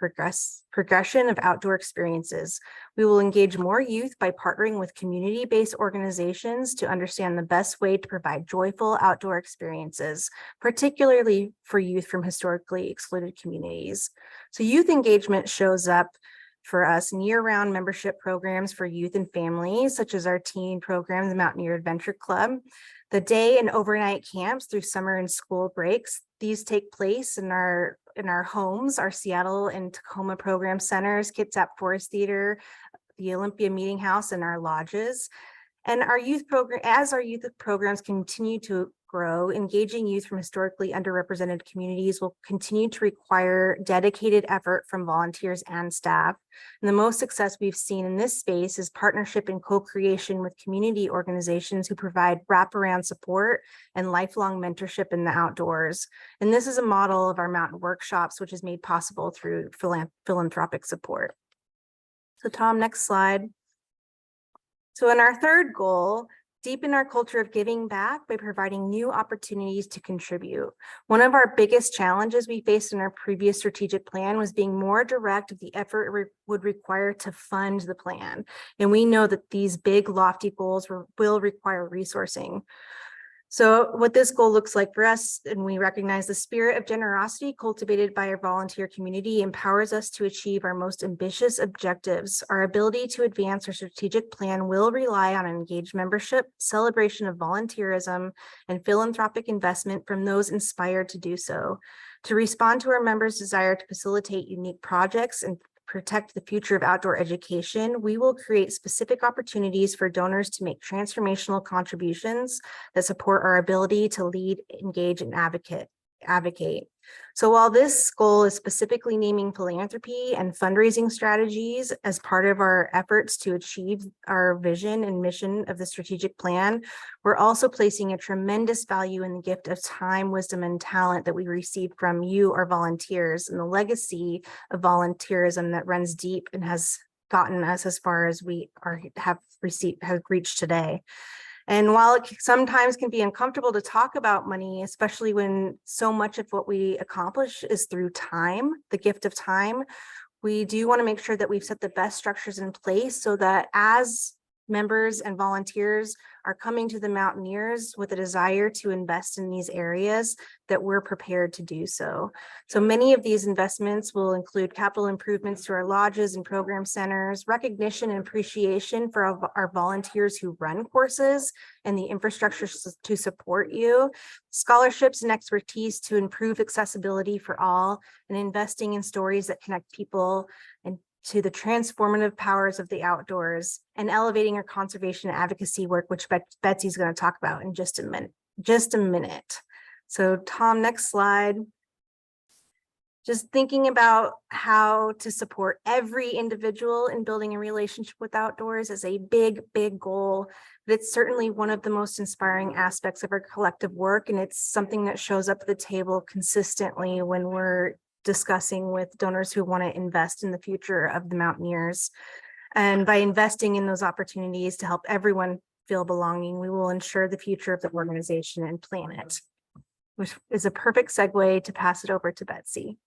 progression of outdoor experiences. We will engage more youth by partnering with community-based organizations to understand the best way to provide joyful outdoor experiences, particularly for youth from historically excluded communities. So youth engagement shows up for us in year-round membership programs for youth and families, such as our teen program, the Mountaineer Adventure Club, the day and overnight camps through summer and school breaks. These take place in our homes, our Seattle and Tacoma program centers, Kitsap Forest Theater, the Olympia Meeting House, and our lodges. And our youth program, as our youth programs continue to grow, engaging youth from historically underrepresented communities will continue to require dedicated effort from volunteers and staff. And the most success we've seen in this space is partnership and co-creation with community organizations who provide wraparound support and lifelong mentorship in the outdoors. And this is a model of our mountain workshops, which is made possible through philanthropic support. So Tom, next slide. So in our third goal, deepen our culture of giving back by providing new opportunities to contribute. One of our biggest challenges we faced in our previous strategic plan was being more direct of the effort it would require to fund the plan. And we know that these big, lofty goals will require resourcing. So what this goal looks like for us, and we recognize the spirit of generosity cultivated by our volunteer community empowers us to achieve our most ambitious objectives. Our ability to advance our strategic plan will rely on engaged membership, celebration of volunteerism, and philanthropic investment from those inspired to do so. To respond to our members' desire to facilitate unique projects and protect the future of outdoor education, we will create specific opportunities for donors to make transformational contributions that support our ability to lead, engage, and advocate. So while this goal is specifically naming philanthropy and fundraising strategies as part of our efforts to achieve our vision and mission of the strategic plan, we're also placing a tremendous value in the gift of time, wisdom, and talent that we receive from you, our volunteers, and the legacy of volunteerism that runs deep and has gotten us as far as we have reached today. And while it sometimes can be uncomfortable to talk about money, especially when so much of what we accomplish is through time, the gift of time, we do want to make sure that we've set the best structures in place so that as members and volunteers are coming to the Mountaineers with a desire to invest in these areas, that we're prepared to do so. So many of these investments will include capital improvements to our lodges and program centers, recognition and appreciation for our volunteers who run courses and the infrastructure to support you, scholarships and expertise to improve accessibility for all, and investing in stories that connect people and to the transformative powers of the outdoors, and elevating our conservation advocacy work, which Betsy's going to talk about in just a minute. So Tom, next slide. Just thinking about how to support every individual in building a relationship with outdoors is a big, big goal. But it's certainly one of the most inspiring aspects of our collective work. And it's something that shows up at the table consistently when we're discussing with donors who want to invest in the future of the Mountaineers. And by investing in those opportunities to help everyone feel belonging, we will ensure the future of the organization and planet, which is a perfect segue to pass it over to Betsy.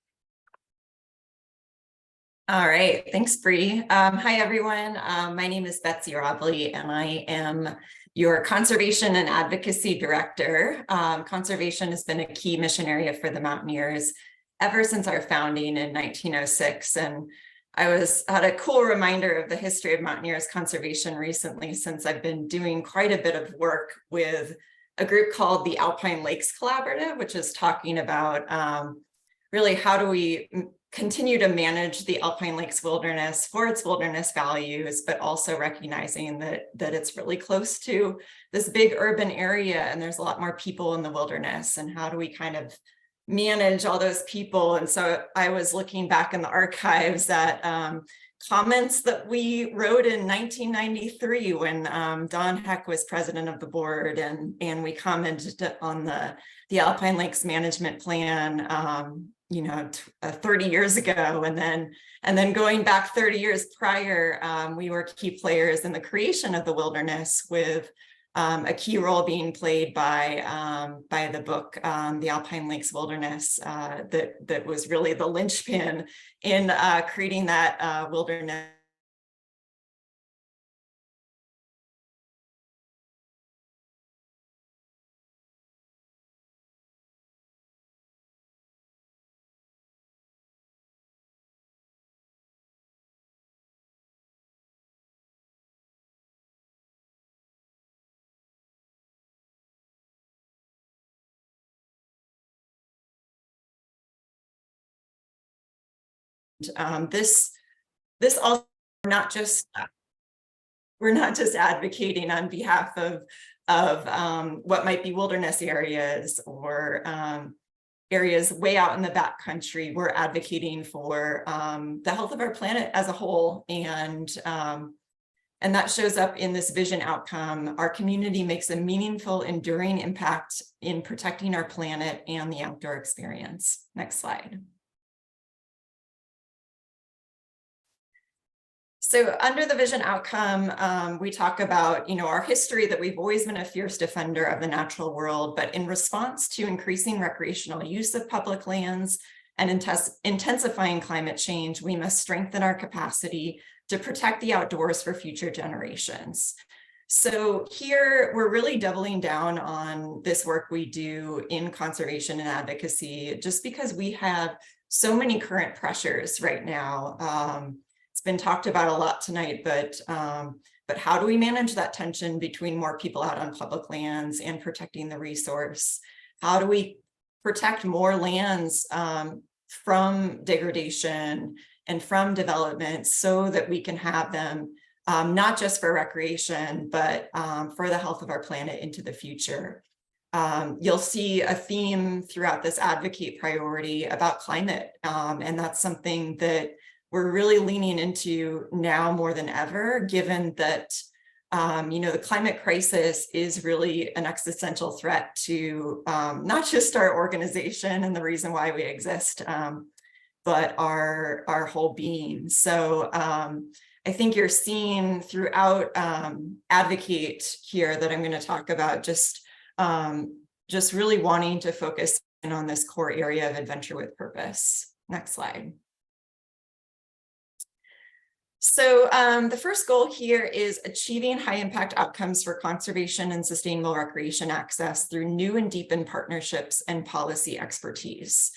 All right, thanks, Bree. Hi, everyone. My name is Betsy Robley, and I am your Conservation and Advocacy Director. Conservation has been a key mission area for the Mountaineers ever since our founding in 1906. And I had a cool reminder of the history of Mountaineers conservation recently, since I've been doing quite a bit of work with a group called the Alpine Lakes Collaborative, which is talking about really how do we continue to manage the Alpine Lakes wilderness for its wilderness values, but also recognizing that it's really close to this big urban area and there's a lot more people in the wilderness, and how do we kind of manage all those people. And so I was looking back in the archives at comments that we wrote in 1993 when Don Heck was president of the board, and we commented on the Alpine Lakes Management Plan 30 years ago, and then going back 30 years prior, we were key players in the creation of the wilderness, with a key role being played by the book The Alpine Lakes Wilderness, that was really the linchpin in creating that wilderness. This also, we're not just advocating on behalf of what might be wilderness areas or areas way out in the backcountry. We're advocating for the health of our planet as a whole, and that shows up in this vision outcome. Our community makes a meaningful, enduring impact in protecting our planet and the outdoor experience. Next slide. So under the vision outcome, we talk about, our history, that we've always been a fierce defender of the natural world, but in response to increasing recreational use of public lands and intensifying climate change, we must strengthen our capacity to protect the outdoors for future generations. So here we're really doubling down on this work we do in conservation and advocacy, just because we have so many current pressures right now. It's been talked about a lot tonight, but how do we manage that tension between more people out on public lands and protecting the resource? How do we protect more lands from degradation and from development, so that we can have them not just for recreation, but for the health of our planet into the future? You'll see a theme throughout this advocate priority about climate, and that's something that we're really leaning into now more than ever, given that the climate crisis is really an existential threat to not just our organization and the reason why we exist, but our whole being. So I think you're seeing throughout Advocate here that I'm going to talk about just really wanting to focus in on this core area of adventure with purpose. Next slide. So the first goal here is achieving high impact outcomes for conservation and sustainable recreation access through new and deepened partnerships and policy expertise.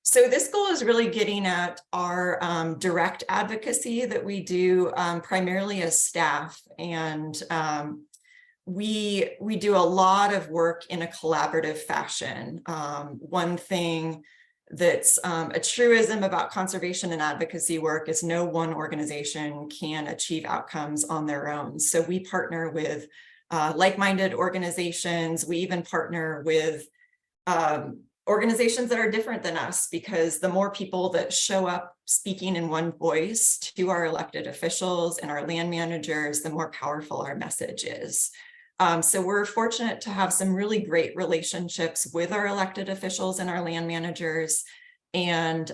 So this goal is really getting at our direct advocacy that we do primarily as staff, and we do a lot of work in a collaborative fashion. One thing that's a truism about conservation and advocacy work is no one organization can achieve outcomes on their own. So we partner with like-minded organizations. We even partner with organizations that are different than us, because the more people that show up speaking in one voice to our elected officials and our land managers, the more powerful our message is. So we're fortunate to have some really great relationships with our elected officials and our land managers. And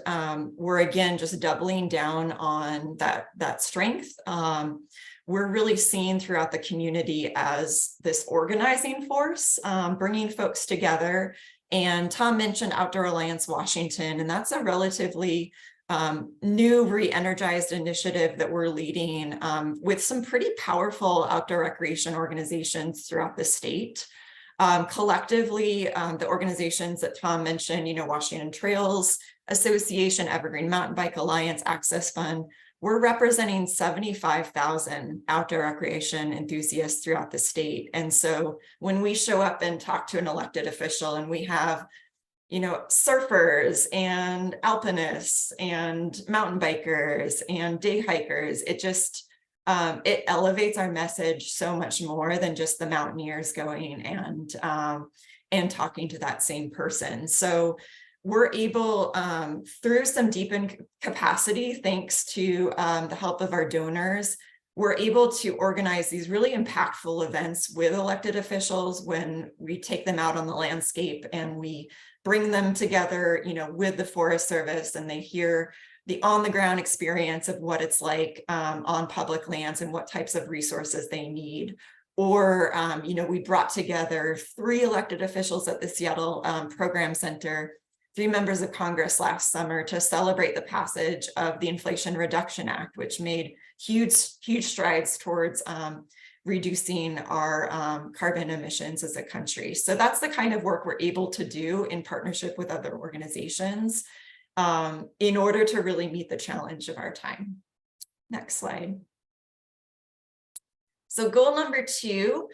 we're again just doubling down on that strength. We're really seen throughout the community as this organizing force, bringing folks together. And Tom mentioned Outdoor Alliance Washington, and that's a relatively new re-energized initiative that we're leading with some pretty powerful outdoor recreation organizations throughout the state. Collectively, the organizations that Tom mentioned, Washington Trails Association, Evergreen Mountain Bike Alliance, Access Fund, we're representing 75,000 outdoor recreation enthusiasts throughout the state. And so when we show up and talk to an elected official and we have surfers and alpinists and mountain bikers and day hikers, it just it elevates our message so much more than just the Mountaineers going and talking to that same person. So we're able, through some deepened capacity, thanks to the help of our donors, we're able to organize these really impactful events with elected officials when we take them out on the landscape and we bring them together, with the Forest Service, and they hear the on-the-ground experience of what it's like on public lands and what types of resources they need. Or, we brought together 3 elected officials at the Seattle Program Center, 3 members of Congress last summer to celebrate the passage of the Inflation Reduction Act, which made huge strides towards reducing our carbon emissions as a country. So that's the kind of work we're able to do in partnership with other organizations in order to really meet the challenge of our time. Next slide. So goal number 2,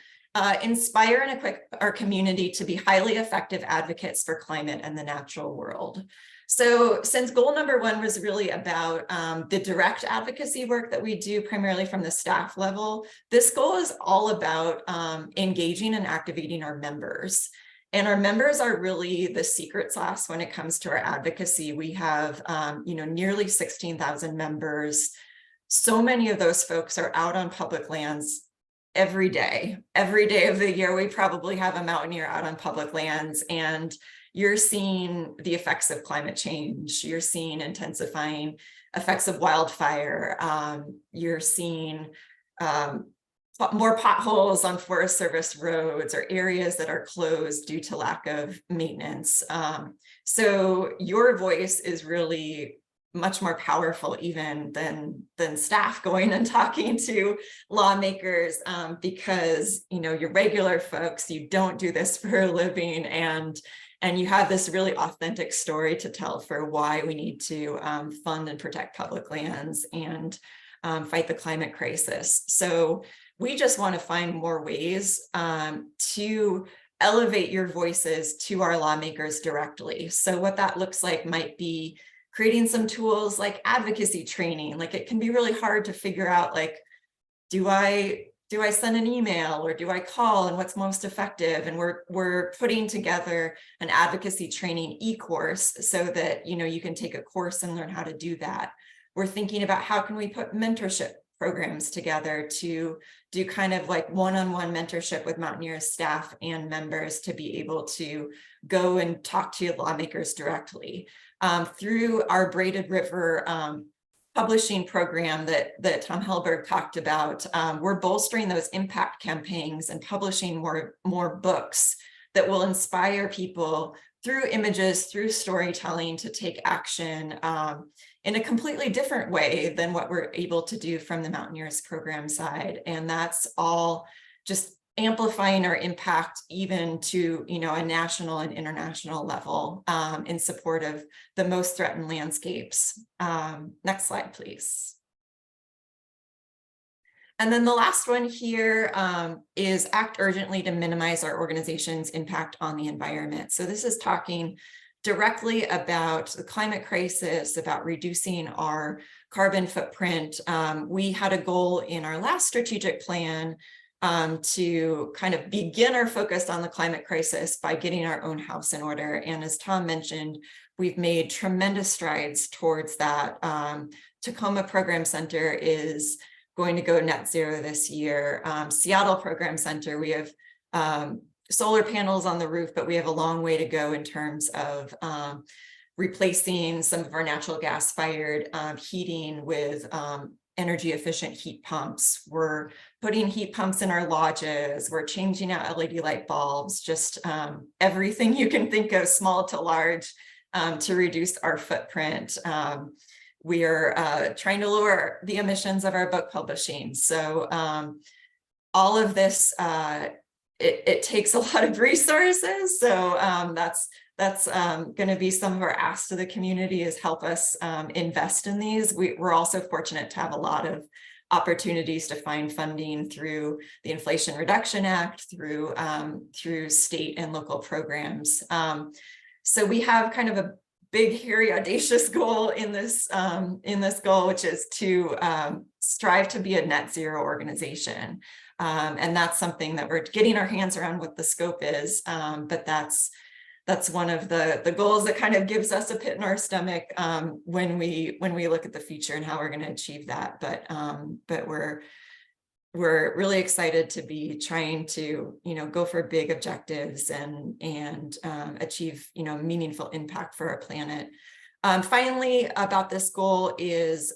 inspire and equip our community to be highly effective advocates for climate and the natural world. So since goal number 1 was really about the direct advocacy work that we do primarily from the staff level, this goal is all about engaging and activating our members. And our members are really the secret sauce when it comes to our advocacy. We have, nearly 16,000 members. So many of those folks are out on public lands every day of the year. We probably have a Mountaineer out on public lands, and you're seeing the effects of climate change. You're seeing intensifying effects of wildfire. You're seeing more potholes on Forest Service roads or areas that are closed due to lack of maintenance. So your voice is really much more powerful even than staff going and talking to lawmakers, because your regular folks, you don't do this for a living, and you have this really authentic story to tell for why we need to fund and protect public lands and fight the climate crisis. So we just want to find more ways to elevate your voices to our lawmakers directly. So what that looks like might be creating some tools like advocacy training. Like, it can be really hard to figure out, like, do I send an email or do I call, and what's most effective? And we're putting together an advocacy training e-course so that you can take a course and learn how to do that. We're thinking about how can we put mentorship programs together to do kind of like one-on-one mentorship with Mountaineers staff and members to be able to go and talk to lawmakers directly. Through our Braided River publishing program that Tom Hellberg talked about, we're bolstering those impact campaigns and publishing more books that will inspire people through images, through storytelling, to take action in a completely different way than what we're able to do from the Mountaineers program side. And that's all just amplifying our impact even to a national and international level in support of the most threatened landscapes. Next slide, please. And then the last one here is act urgently to minimize our organization's impact on the environment. So this is talking directly about the climate crisis, about reducing our carbon footprint. We had a goal in our last strategic plan to kind of begin our focus on the climate crisis by getting our own house in order. And as Tom mentioned, we've made tremendous strides towards that. Tacoma Program Center is going to go net zero this year. Seattle Program Center, we have solar panels on the roof, but we have a long way to go in terms of replacing some of our natural gas fired heating with energy efficient heat pumps. We're putting heat pumps in our lodges. We're changing out LED light bulbs, just everything you can think of, small to large, to reduce our footprint. we're trying to lower the emissions of our book publishing. So all of this, it takes a lot of resources. So that's going to be some of our asks to the community, is help us invest in these. We're also fortunate to have a lot of opportunities to find funding through the Inflation Reduction Act, through state and local programs. So we have kind of a big, hairy, audacious goal in this goal, which is to strive to be a net zero organization. And that's something that we're getting our hands around what the scope is. But that's one of the goals that kind of gives us a pit in our stomach when we look at the future and how we're going to achieve that. But we're really excited to be trying to, go for big objectives and achieve, meaningful impact for our planet. Finally, about this goal is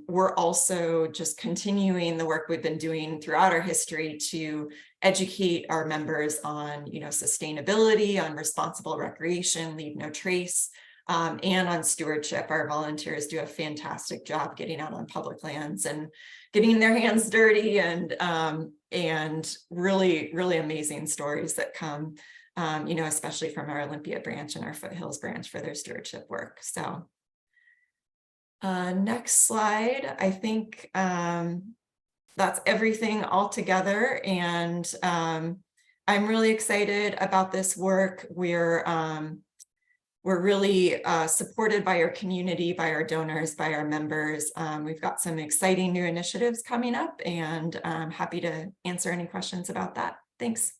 we're also just continuing the work we've been doing throughout our history to educate our members on, sustainability, on responsible recreation, leave no trace, and on stewardship. Our volunteers do a fantastic job getting out on public lands and getting their hands dirty, and really, really amazing stories that come, especially from our Olympia branch and our Foothills branch for their stewardship work. So next slide. I think that's everything all together. And I'm really excited about this work. We're really supported by our community, by our donors, by our members. We've got some exciting new initiatives coming up, and I'm happy to answer any questions about that. Thanks.